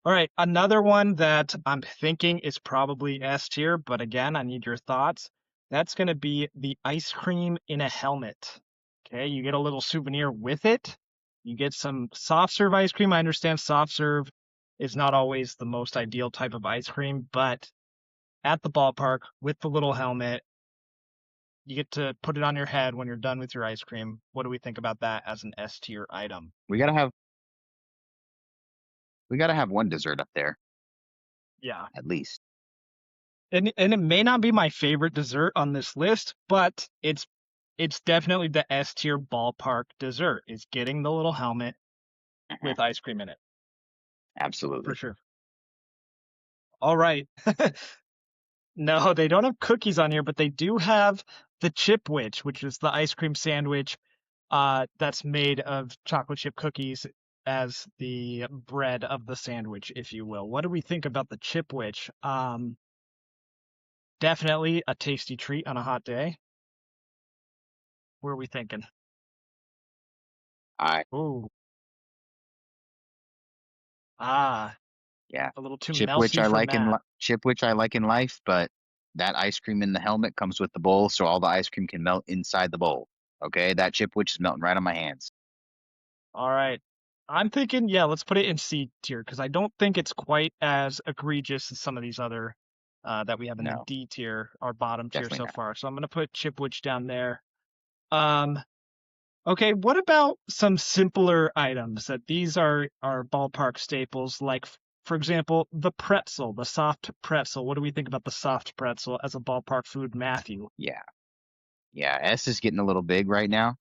All right, another one that I'm thinking is probably S tier, but again, I need your thoughts. That's going to be the ice cream in a helmet. Okay, you get a little souvenir with it. You get some soft serve ice cream. I understand soft serve is not always the most ideal type of ice cream, but at the ballpark with the little helmet, you get to put it on your head when you're done with your ice cream. What do we think about that as an S tier item? We got to have we got to have one dessert up there Yeah. at least. And it may not be my favorite dessert on this list, but it's definitely the S tier ballpark dessert. Is getting the little helmet Mhm. with ice cream in it for Absolutely. sure. All right. No, they don't have cookies on here, but they do have the chip which is the ice cream sandwich that's made of chocolate chip cookies as the bread of the sandwich, if you will. What do we think about the chip which? Definitely a tasty treat on a hot day. What are we thinking? I Ooh, ah, Yeah. a little too melty for Matt. Chip which I like in life, but that ice cream in the helmet comes with the bowl, so all the ice cream can melt inside the bowl. Okay, that chip which is melting right on my hands. All right. I'm thinking, yeah, let's put it in C tier because I don't think it's quite as egregious as some of these other that we have in the No, D tier, our bottom tier definitely so not. far. So I'm gonna put Chipwich down there. Um, okay, what about some simpler items that these are ballpark staples, like for example, the pretzel, the soft pretzel. What do we think about the soft pretzel as a ballpark food, Matthew? Yeah. Yeah, S is getting a little big right now.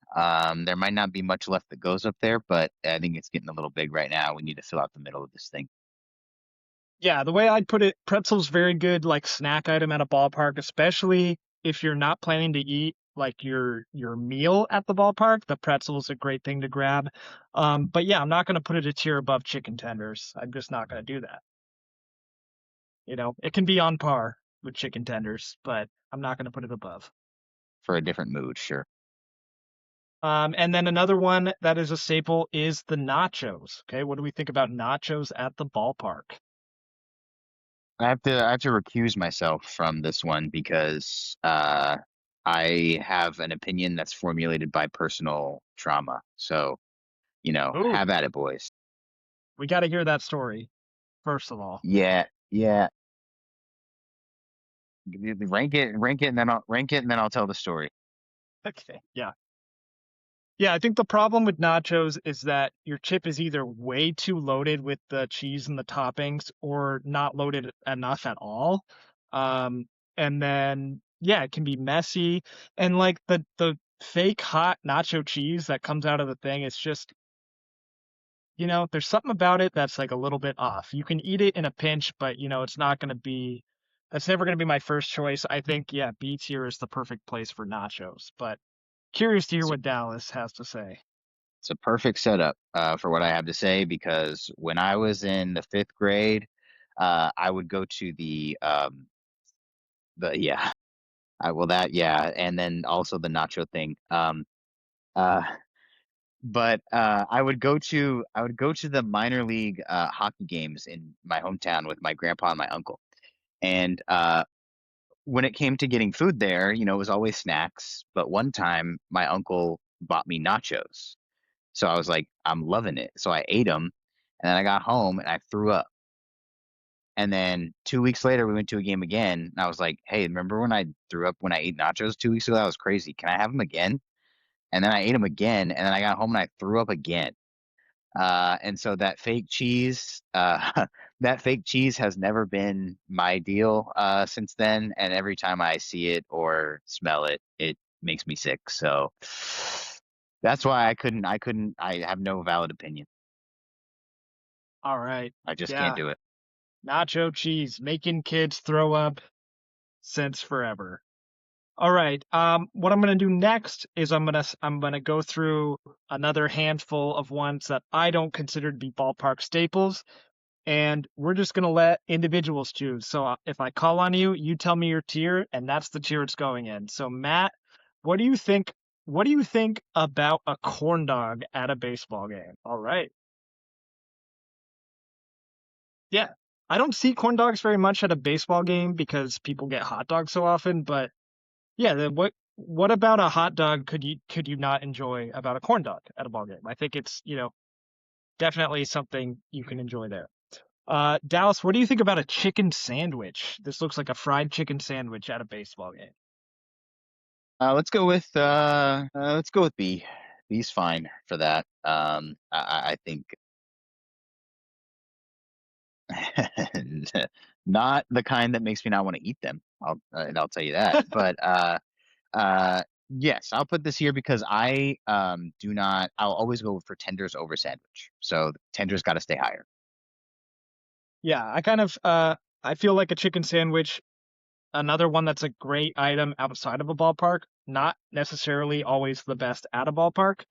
There might not be much left that goes up there, but I think it's getting a little big right now. We need to fill out the middle of this thing. Yeah, the way I'd put it, pretzel's very good like snack item at a ballpark, especially if you're not planning to eat like your meal at the ballpark. The pretzel is a great thing to grab. But yeah, I'm not gonna put it a tier above chicken tenders. I'm just not gonna do that. You know, it can be on par with chicken tenders, but I'm not gonna put it above. For a different mood, sure. And then another one that is a staple is the nachos. Okay, what do we think about nachos at the ballpark? I have to recuse myself from this one because I have an opinion that's formulated by personal trauma. So, Ooh, have at it, boys. we got to hear that story first of all. Yeah, yeah. Rank it, and then I'll tell the story. Okay, yeah. Yeah, I think the problem with nachos is that your chip is either way too loaded with the cheese and the toppings or not loaded enough at all. Um, and then yeah, it can be messy. And like the fake hot nacho cheese that comes out of the thing, it's just, there's something about it that's like a little bit off. You can eat it in a pinch, but it's not gonna be that's never gonna be my first choice. I think, yeah, B tier is the perfect place for nachos. But curious to hear It's a, what Dallas has to say. it's a perfect setup for what I have to say because when I was in the fifth grade, I would go to the yeah, well that yeah, and then also the nacho thing. Uh, but I would go to the minor league hockey games in my hometown with my grandpa and my uncle. And when it came to getting food there, it was always snacks. But one time, my uncle bought me nachos, so I was like, I'm loving it. So I ate them, and then I got home and I threw up. And then 2 weeks later, we went to a game again, and I was like, Hey, remember when I threw up when I ate nachos 2 weeks ago? That was crazy. Can I have them again? And then I ate them again, and then I got home and I threw up again. And so that fake cheese, that fake cheese has never been my deal since then. And every time I see it or smell it, it makes me sick. So that's why I have no valid opinion. All right. I just can't Yeah. do it. Nacho cheese, making kids throw up since forever. All right. What I'm gonna do next is I'm gonna go through another handful of ones that I don't consider to be ballpark staples, and we're just gonna let individuals choose. So if I call on you, you tell me your tier, and that's the tier it's going in. So Matt, what do you think? What do you think about a corn dog at a baseball game? All right. Yeah. I don't see corn dogs very much at a baseball game because people get hot dogs so often, but yeah, what about a hot dog could you not enjoy about a corn dog at a ball game? I think it's, definitely something you can enjoy there. Dallas, what do you think about a chicken sandwich? This looks like a fried chicken sandwich at a baseball game. Let's go with B. B's fine for that. I think not the kind that makes me not want to eat them. I'll tell you that. But yes, I'll put this here because I do not. I'll always go for tenders over sandwich. So tenders got to stay higher. Yeah, I feel like a chicken sandwich, another one that's a great item outside of a ballpark, not necessarily always the best at a ballpark.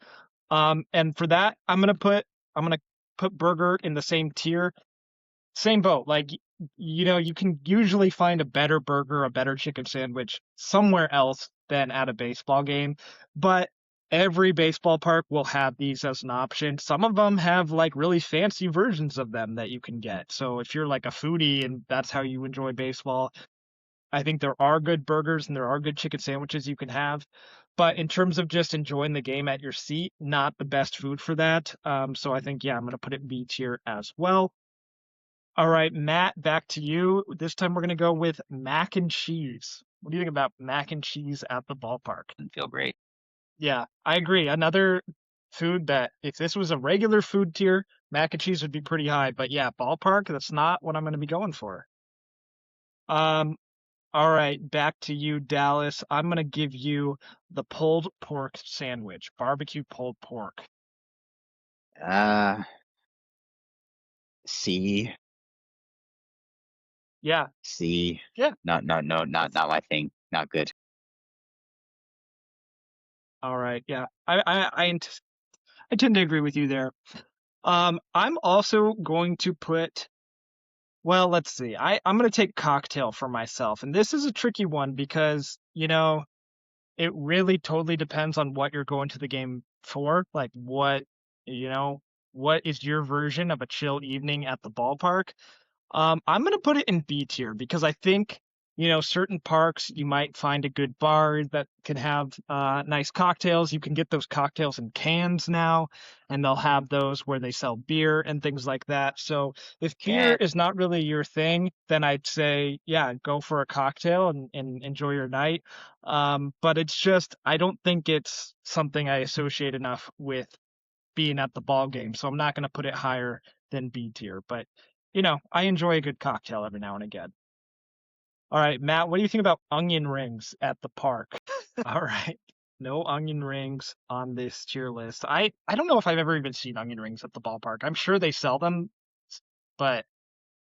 And for that, I'm gonna put burger in the same tier. Same boat. Like, you can usually find a better burger, a better chicken sandwich somewhere else than at a baseball game. But every baseball park will have these as an option. Some of them have like really fancy versions of them that you can get. So if you're like a foodie and that's how you enjoy baseball, I think there are good burgers and there are good chicken sandwiches you can have. But in terms of just enjoying the game at your seat, not the best food for that. So I think, yeah, I'm going to put it B tier as well. All right, Matt, back to you. This time we're going to go with mac and cheese. What do you think about mac and cheese at the ballpark? Doesn't feel great. Yeah, I agree. Another food that if this was a regular food tier, mac and cheese would be pretty high. But yeah, ballpark, that's not what I'm going to be going for. Um, all right, back to you, Dallas. I'm going to give you the pulled pork sandwich, barbecue pulled pork. Uh, C, Yeah, C. yeah. Not, no, no, not my thing. Not good. All right, yeah. I tend to agree with you there. I'm also going to put, well, let's see. I'm going to take cocktail for myself. And this is a tricky one because, it really totally depends on what you're going to the game for. Like you know, what is your version of a chill evening at the ballpark? I'm gonna put it in B tier because I think, certain parks you might find a good bar that can have nice cocktails. You can get those cocktails in cans now, and they'll have those where they sell beer and things like that. So if beer Can is not really your thing, then I'd say, yeah, go for a cocktail and enjoy your night. But it's just, I don't think it's something I associate enough with being at the ball game, so I'm not going to put it higher than B tier. But I enjoy a good cocktail every now and again. All right, Matt, what do you think about onion rings at the park? All right, no onion rings on this tier list. I don't know if I've ever even seen onion rings at the ballpark. I'm sure they sell them, but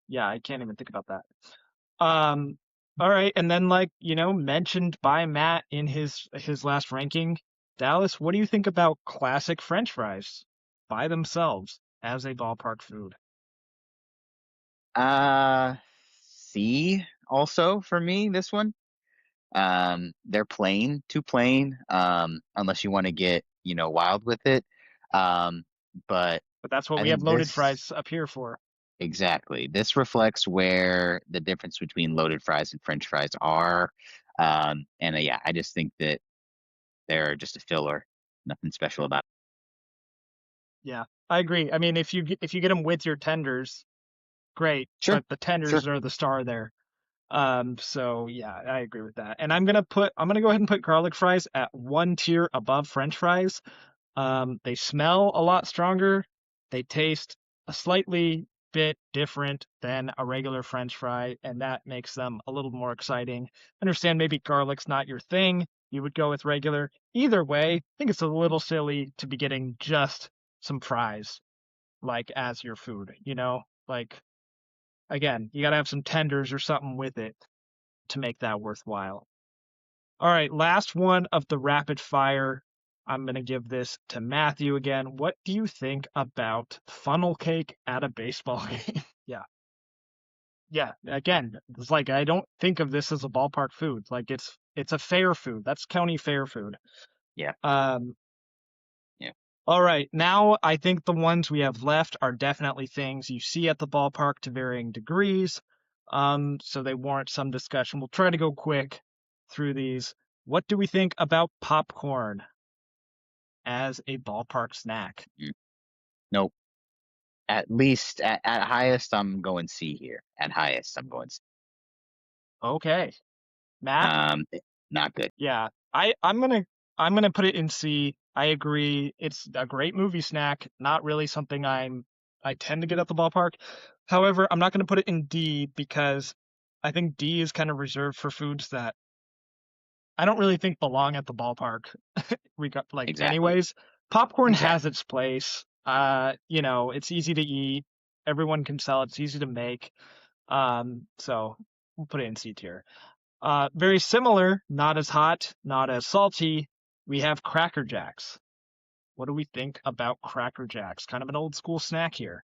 yeah, I can't even think about that. Um, all right, and then like, mentioned by Matt in his last ranking, Dallas, what do you think about classic French fries by themselves as a ballpark food? uh C also for me this one. They're plain, too plain. Unless you want to get, wild with it. Um, but But that's what I we have think loaded this fries up here for. exactly. This reflects where the difference between loaded fries and French fries are. And yeah, I just think that they're just a filler. Nothing special about Yeah, I agree. I mean, if you get them with your tenders, great, it. Sure, but the sure. tenders are the star there. So yeah, I agree with that. And I'm gonna go ahead and put garlic fries at one tier above French fries. They smell a lot stronger. They taste a slightly bit different than a regular French fry, and that makes them a little more exciting. Understand maybe garlic's not your thing. You would go with regular. Either way, I think it's a little silly to be getting just some fries like as your food, Like again, you got to have some tenders or something with it to make that worthwhile. All right, last one of the rapid fire. I'm going to give this to Matthew again. What do you think about funnel cake at a baseball game? Yeah. Yeah, again, it's like I don't think of this as a ballpark food. Like it's a fair food. That's county fair food. Yeah, Um yeah. all right, now I think the ones we have left are definitely things you see at the ballpark to varying degrees. So they warrant some discussion. We'll try to go quick through these. What do we think about popcorn as a ballpark snack? Mm. Nope. At least at highest, I'm going C here. At highest, I'm going C. Okay. Matt? Um, Not good. Yeah. I'm gonna put it in C. I agree. It's a great movie snack, not really something I tend to get at the ballpark. However, I'm not gonna put it in D because I think D is kind of reserved for foods that I don't really think belong at the ballpark. Like Exactly. anyways, popcorn has Exactly. its place. It's easy to eat. Everyone can sell it. It's easy to make. So we'll put it in C tier. Very similar, not as hot, not as salty. We have Cracker Jacks. What do we think about Cracker Jacks? Kind of an old school snack here.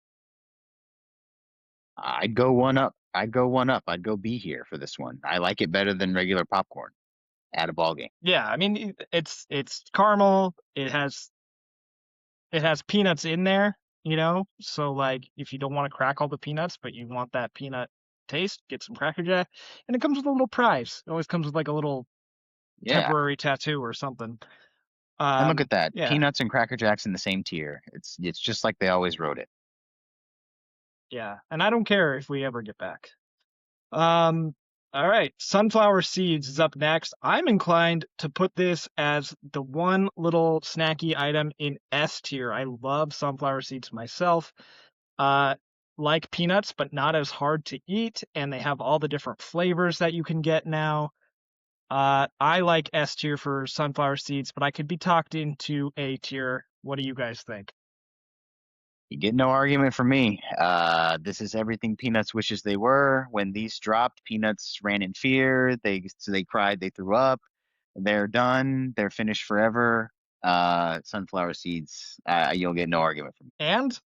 I'd go one up. I'd go one up. I'd go B here for this one. I like it better than regular popcorn at a ball game. Yeah, I mean it's caramel. It has peanuts in there, So like if you don't want to crack all the peanuts, but you want that peanut taste, get some Cracker Jack. And it comes with a little prize. It always comes with like a little Yeah. temporary tattoo or something. And look at that. Yeah, Peanuts and Cracker Jacks in the same tier. It's just like they always wrote it. yeah. And I don't care if we ever get back. Um, all right. Sunflower seeds is up next. I'm inclined to put this as the one little snacky item in S tier. I love sunflower seeds myself. Uh, like peanuts, but not as hard to eat, and they have all the different flavors that you can get now. I like S tier for sunflower seeds, but I could be talked into A tier. What do you guys think? You get no argument from me. This is everything Peanuts wishes they were. When these dropped, Peanuts ran in fear. They cried, they threw up. They're done. They're finished forever. Sunflower seeds. You'll get no argument from me. And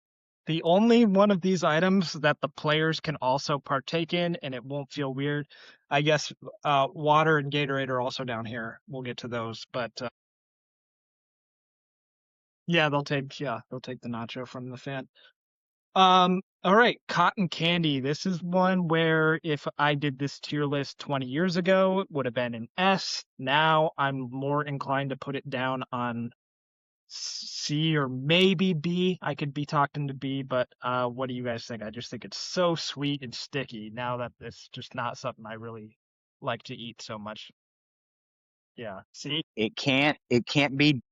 the only one of these items that the players can also partake in, and it won't feel weird. I guess water and Gatorade are also down here. We'll get to those, but yeah, they'll take the nacho from the fan. All right, cotton candy. This is one where if I did this tier list 20 years ago, it would have been an S. Now I'm more inclined to put it down on C or maybe B. I could be talked into B, but what do you guys think? I just think it's so sweet and sticky now that it's just not something I really like to eat so much. Yeah. See? It can't be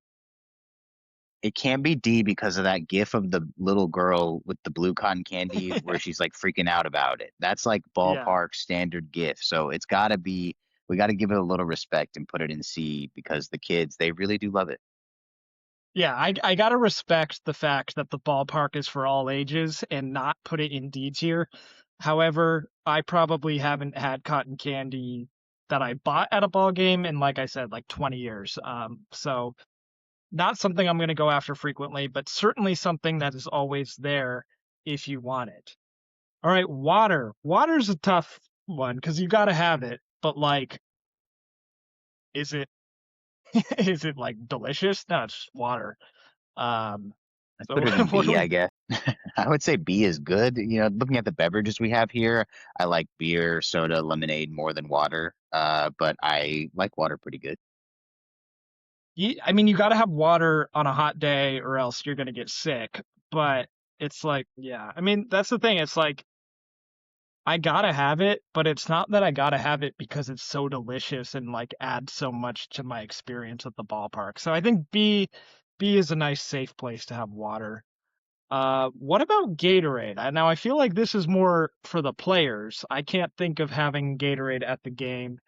D because of that gif of the little girl with the blue cotton candy where she's like freaking out about it. That's like Yeah. ballpark standard gif. So it's gotta be we gotta give it a little respect and put it in C because the kids, they really do love it. Yeah, I gotta respect the fact that the ballpark is for all ages and not put it in D tier. However, I probably haven't had cotton candy that I bought at a ball game in, like I said, like 20 years. So not something I'm gonna go after frequently, but certainly something that is always there if you want it. All right, water. Water's a tough one because you gotta have it, but like, is it is it like delicious? No, it's just water. Um, I'd so put it in what do B, I we guess. I would say B is good. Looking at the beverages we have here, I like beer, soda, lemonade more than water. But I like water pretty good. I mean, you got to have water on a hot day or else you're going to get sick. But it's like, yeah, I mean, that's the thing. It's like, I got to have it, but it's not that I got to have it because it's so delicious and like adds so much to my experience at the ballpark. So I think B is a nice, safe place to have water. What about Gatorade? Now I feel like this is more for the players. I can't think of having Gatorade at the game.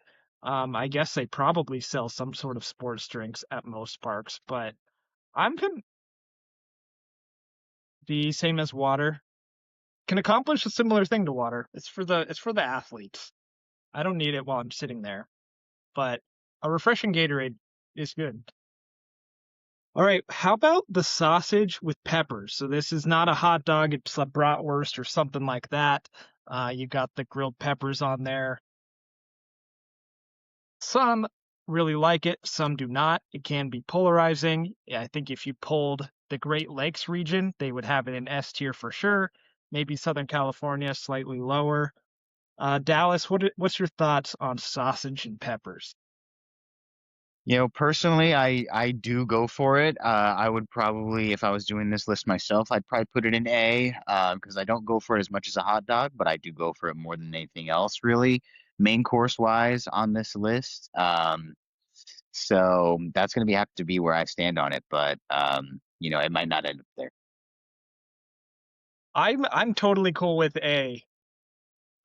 I guess they probably sell some sort of sports drinks at most parks, but I'm gonna be same as water. Can accomplish a similar thing to water. It's for the athletes. I don't need it while I'm sitting there, but a refreshing Gatorade is good. All right, how about the sausage with peppers? So this is not a hot dog, it's a bratwurst or something like that. You got the grilled peppers on there. Some really like it, some do not. It can be polarizing. Yeah, I think if you polled the Great Lakes region, they would have it in S tier for sure. Maybe Southern California slightly lower. Dallas, what's your thoughts on sausage and peppers? Personally, I do go for it. I would probably, if I was doing this list myself, I'd probably put it in A, because I don't go for it as much as a hot dog, but I do go for it more than anything else, really, main course wise on this list. So that's gonna have to be where I stand on it, but it might not end up there. I'm totally cool with A.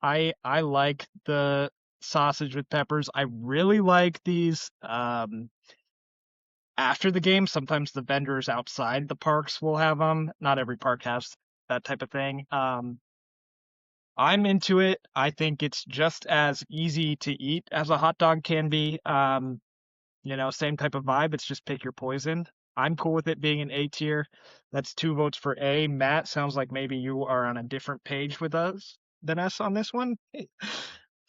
I like the sausage with peppers. I really like these after the game. Sometimes the vendors outside the parks will have them. Not every park has that type of thing. I'm into it. I think it's just as easy to eat as a hot dog can be. Same type of vibe. It's just pick your poison. I'm cool with it being an A tier. That's 2 votes for A. Matt, sounds like maybe you are on a different page with us than us on this one.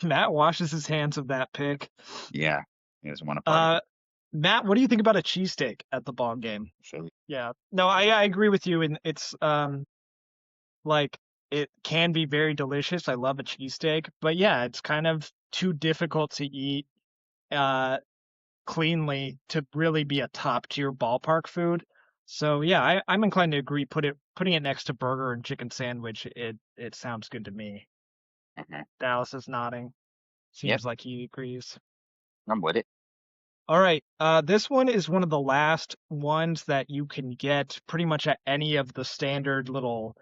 Matt washes his hands of that pick. Yeah, he doesn't want a part of Uh, it. Matt, what do you think about a cheesesteak at the ball game? So Yeah. No, I agree with you, and it's like it can be very delicious. I love a cheesesteak, but yeah, it's kind of too difficult to eat. Uh, cleanly to really be a top tier ballpark food. So yeah, I'm inclined to agree. Putting it next to burger and chicken sandwich, it sounds good to me. Mhm. Dallas is nodding. Yep, Seems like he agrees. I'm with it. All right. This one is one of the last ones that you can get pretty much at any of the standard little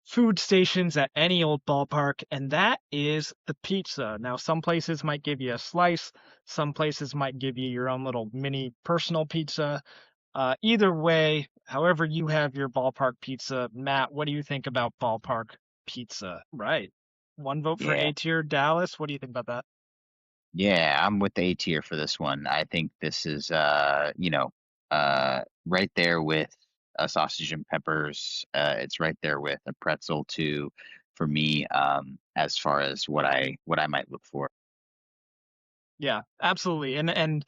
food stations at any old ballpark, and that is the pizza. Now, some places might give you a slice, some places might give you your own little mini personal pizza. Either way, however you have your ballpark pizza, Matt, what do you think about ballpark pizza? Right. One vote for Yeah. A tier. Dallas, what do you think about that? Yeah, I'm with the A tier for this one. I think this is right there with sausage and peppers. It's right there with a pretzel too for me, as far as what I might look for. Yeah, absolutely. And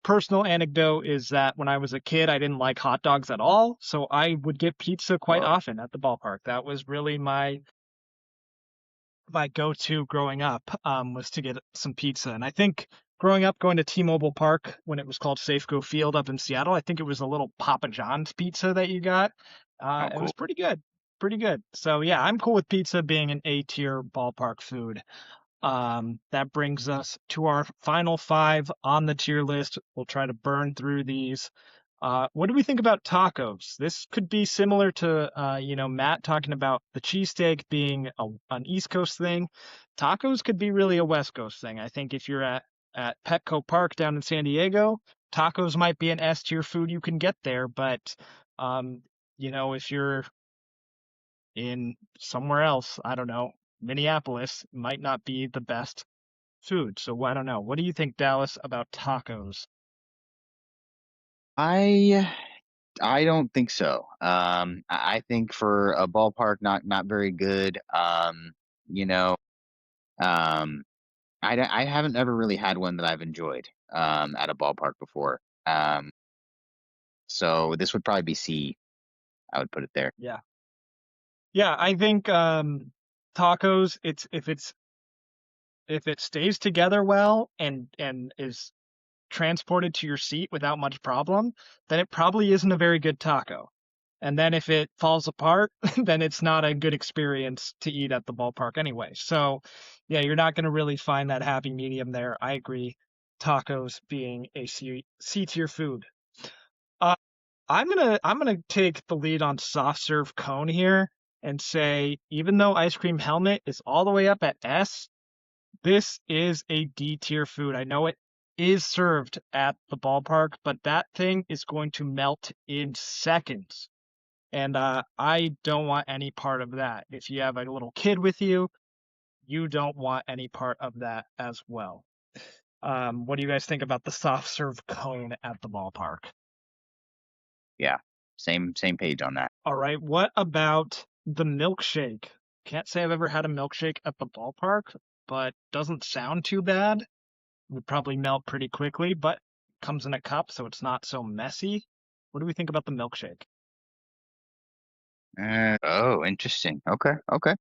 personal anecdote is that when I was a kid, I didn't like hot dogs at all, so I would get pizza quite Whoa. often at the ballpark. That was really my go-to growing up, was to get some pizza. And I think growing up going to T-Mobile Park when it was called Safeco Field up in Seattle, I think it was a little Papa John's pizza that you got. Oh, It was cool. pretty good. Pretty good. So yeah, I'm cool with pizza being an A tier ballpark food. That brings us to our final five on the tier list. We'll try to burn through these. What do we think about tacos? This could be similar to, Matt talking about the cheesesteak being an East Coast thing. Tacos could be really a West Coast thing. I think if you're at Petco Park down in San Diego, tacos might be an S tier food you can get there. But, um, if you're in somewhere else, I don't know, Minneapolis, might not be the best food. So I don't know. What do you think, Dallas, about tacos? I I don't think so. I think for a ballpark, not very good. You know, um, I haven't ever really had one that I've enjoyed at a ballpark before. So this would probably be C. I would put it there. Yeah. Yeah, I think tacos, it's if it stays together well and is transported to your seat without much problem, then it probably isn't a very good taco. And then if it falls apart, then it's not a good experience to eat at the ballpark anyway. So, yeah, you're not going to really find that happy medium there. I agree. Tacos being a C tier food. Uh, I'm gonna take the lead on soft serve cone here and say even though ice cream helmet is all the way up at S, this is a D tier food. I know it is served at the ballpark, but that thing is going to melt in seconds. And I don't want any part of that. If you have a little kid with you, you don't want any part of that as well. What do you guys think about the soft serve cone at the ballpark? Yeah, same page on that. All right, what about the milkshake? Can't say I've ever had a milkshake at the ballpark, but doesn't sound too bad. Would probably melt pretty quickly, but comes in a cup, so it's not so messy. What do we think about the milkshake? Oh, interesting. Okay, okay.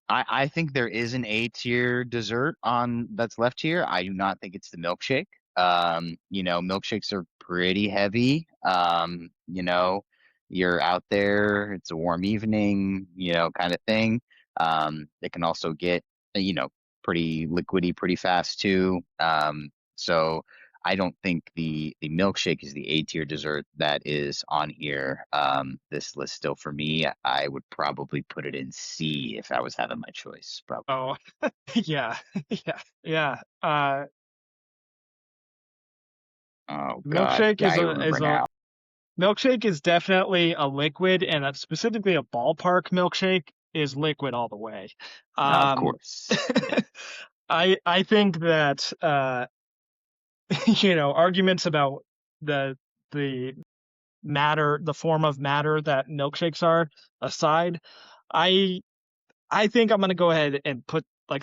I think there is an A tier dessert on that's left here. I do not think it's the milkshake. Milkshakes are pretty heavy. You're out there, it's a warm evening, kind of thing. It can also get, you know, pretty liquidy pretty fast too. So I don't think the milkshake is the A tier dessert that is on here. This list still for me, I would probably put it in C if I was having my choice. Probably. Oh, yeah, yeah, yeah. Oh God, Milkshake yeah, is I a remember is a now. milkshake is definitely a liquid, and specifically a ballpark milkshake is liquid all the way. Of Um, course, yeah. I think that arguments about the the matter, the form of matter that milkshakes are aside, I I think I'm gonna go ahead and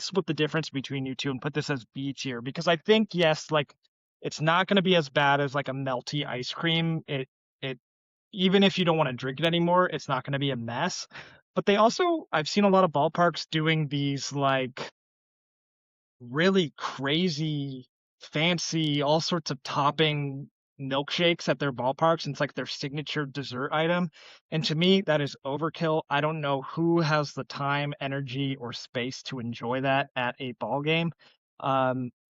split the difference between you two and put this as B tier because I think yes, like it's not gonna be as bad as like a melty ice cream. It even if you don't want to drink it anymore, it's not gonna be a mess. But I've seen a lot of ballparks doing these like really crazy. fancy, all sorts of topping milkshakes at their ballparks, and it's like their signature dessert item. And to me, that is overkill. I don't know who has the time, energy, or space to enjoy that at a ball game.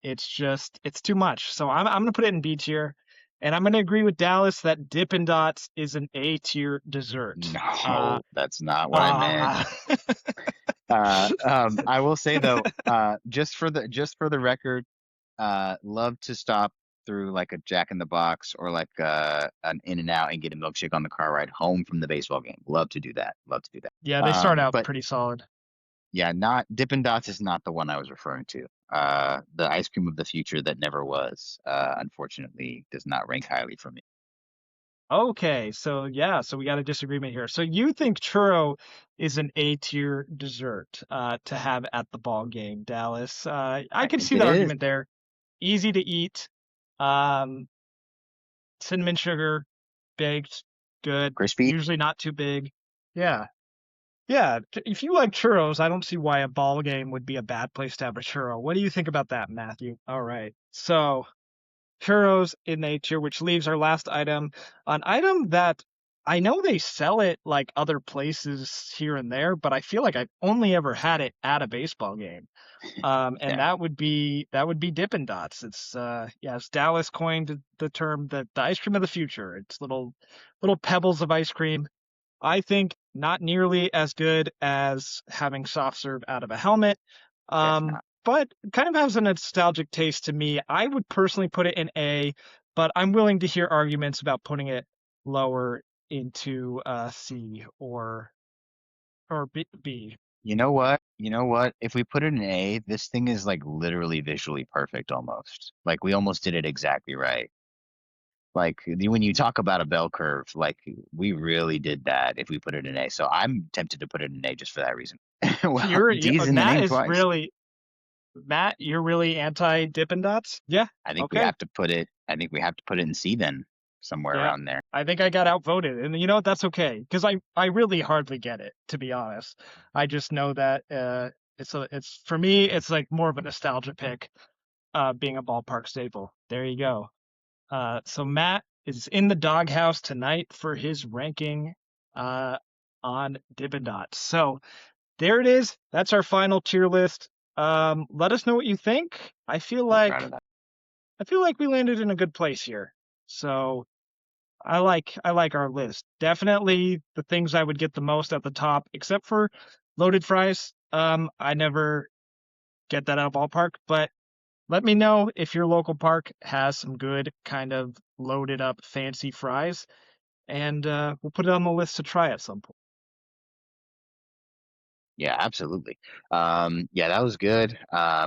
It's too much. So I'm gonna put it in B tier, and I'm gonna agree with Dallas that Dippin' Dots is an A tier dessert. No, that's not what I meant. Uh, I will say though, just for the record, love to stop through like a Jack in the Box or like an In and Out and get a milkshake on the car ride home from the baseball game. Love to do that. Love to do that. yeah, they start out But pretty solid. yeah, not Dippin' Dots is not the one I was referring to. The ice cream of the future that never was, unfortunately, does not rank highly for me. Okay, so yeah, so we got a disagreement here. So you think churro is an A tier dessert to have at the ball game, Dallas? I I could think see it the is argument there. Easy to eat, um, cinnamon sugar, baked, good. crispy. Usually not too big. Yeah, yeah. If you like churros, I don't see why a ball game would be a bad place to have a churro. What do you think about that, Matthew? All right, so churros in nature, which leaves our last item, an item that I know they sell it like other places here and there, but I feel like I've only ever had it at a baseball game. And Yeah, that would be Dippin' Dots. It's yes, Dallas coined the term the ice cream of the future. It's little pebbles of ice cream. I think not nearly as good as having soft serve out of a helmet, definitely not. but kind of has a nostalgic taste to me. I would personally put it in A, but I'm willing to hear arguments about putting it lower into C or B. You know what? You know what? If we put it in A, this thing is like literally visually perfect almost. Like we almost did it exactly right. Like when you talk about a bell curve, like we really did that if we put it in A. So I'm tempted to put it in A just for that reason. Well, D's in the Matt name is twice. really Matt. You're really anti Dippin' Dots. Yeah. I think we Okay. have to put it. I think we have to put it in C then, somewhere Yeah. around there. I think I got outvoted, and you know what? That's okay because I really hardly get it, to be honest. I just know that it's for me it's like more of a nostalgia pick, being a ballpark staple. There you go. So Matt is in the doghouse tonight for his ranking uh, on Dippin' Dots. So there it is. That's our final tier list. Let us know what you think. So proud of that. I feel like we landed in a good place here. So I like our list. Definitely the things I would get the most at the top, except for loaded fries. I never get that out of ballpark, but let me know if your local park has some good kind of loaded up fancy fries, and we'll put it on the list to try at some point. Yeah, absolutely. Yeah, that was good.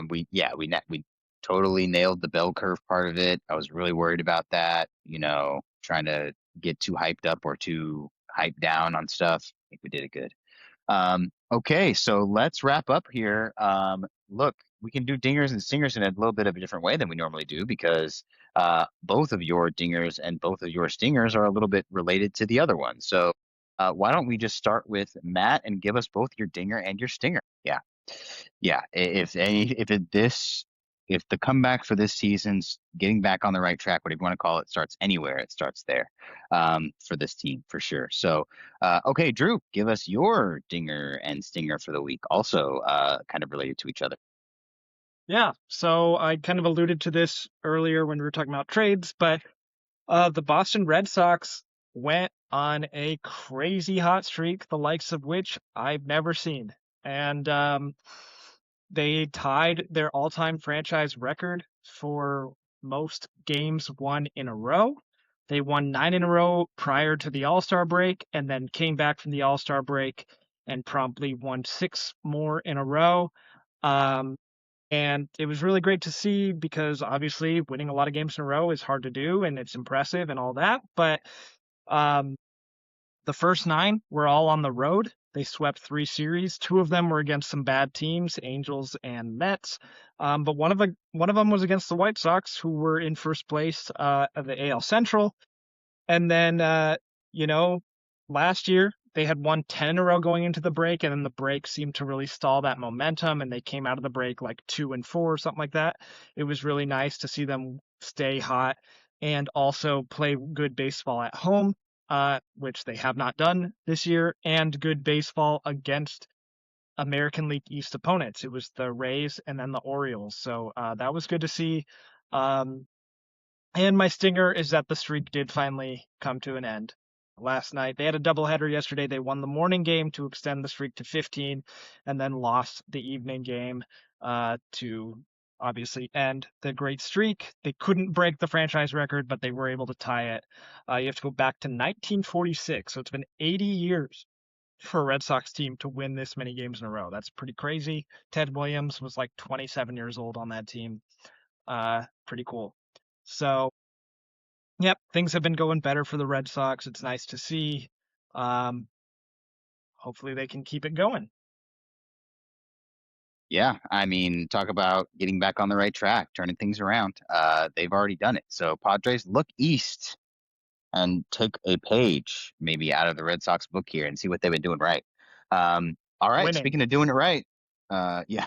We totally nailed the bell curve part of it. I was really worried about that, trying to get too hyped up or too hyped down on stuff. I think we did it good. Okay, so let's wrap up here. Look, we can do dingers and stingers in a little bit of a different way than we normally do because both of your dingers and both of your stingers are a little bit related to the other one. So why don't we just start with Matt and give us both your dinger and your stinger? Yeah, yeah. If the comeback for this season's getting back on the right track, whatever you want to call it, starts anywhere, it starts there for this team for sure. So, okay, Drew, give us your dinger and stinger for the week, also kind of related to each other. Yeah, so I kind of alluded to this earlier when we were talking about trades, but the Boston Red Sox went on a crazy hot streak, the likes of which I've never seen. And they tied their all-time franchise record for most games won in a row. They won 9 in a row prior to the All-Star break and then came back from the All-Star break and promptly won 6 more in a row. Um, and it was really great to see because obviously winning a lot of games in a row is hard to do and it's impressive and all that. But um, the first 9 were all on the road. They swept 3 series. 2 of them were against some bad teams, Angels and Mets. But one of them was against the White Sox, who were in first place of the AL Central. And then, you know, last year they had won 10 in a row going into the break, and then the break seemed to really stall that momentum, and they came out of the break like 2-4 or something like that. It was really nice to see them stay hot and also play good baseball at home, which they have not done this year, and good baseball against American League East opponents. It was the Rays and then the Orioles. So that was good to see. Um, and my stinger is that the streak did finally come to an end last night. They had a doubleheader yesterday. They won the morning game to extend the streak to 15 and then lost the evening game to obviously end the great streak. They couldn't break the franchise record, but they were able to tie it. You have to go back to 1946. So it's been 80 years for a Red Sox team to win this many games in a row. That's pretty crazy. Ted Williams was like 27 years old on that team. Pretty cool. So, yep, things have been going better for the Red Sox. It's nice to see. Hopefully they can keep it going. Yeah, I mean, talk about getting back on the right track, turning things around. They've already done it. So Padres, look east and take a page maybe out of the Red Sox book here and see what they've been doing right. All right, Winning. speaking of doing it right, yeah,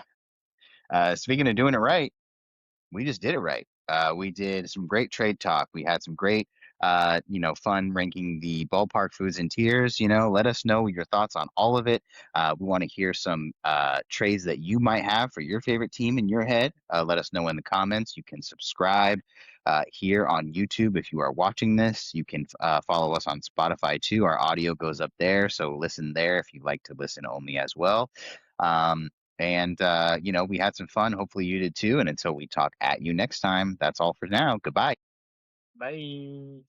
speaking of doing it right, we just did it right. We did some great trade talk. We had some great, fun ranking the ballpark foods and tiers. Let us know your thoughts on all of it. We want to hear some trades that you might have for your favorite team in your head. Let us know in the comments. You can subscribe here on YouTube if you are watching this. You can follow us on Spotify too. Our audio goes up there, so listen there if you like to listen only as well. And, we had some fun. Hopefully you did too. And until we talk at you next time, that's all for now. Goodbye. Bye.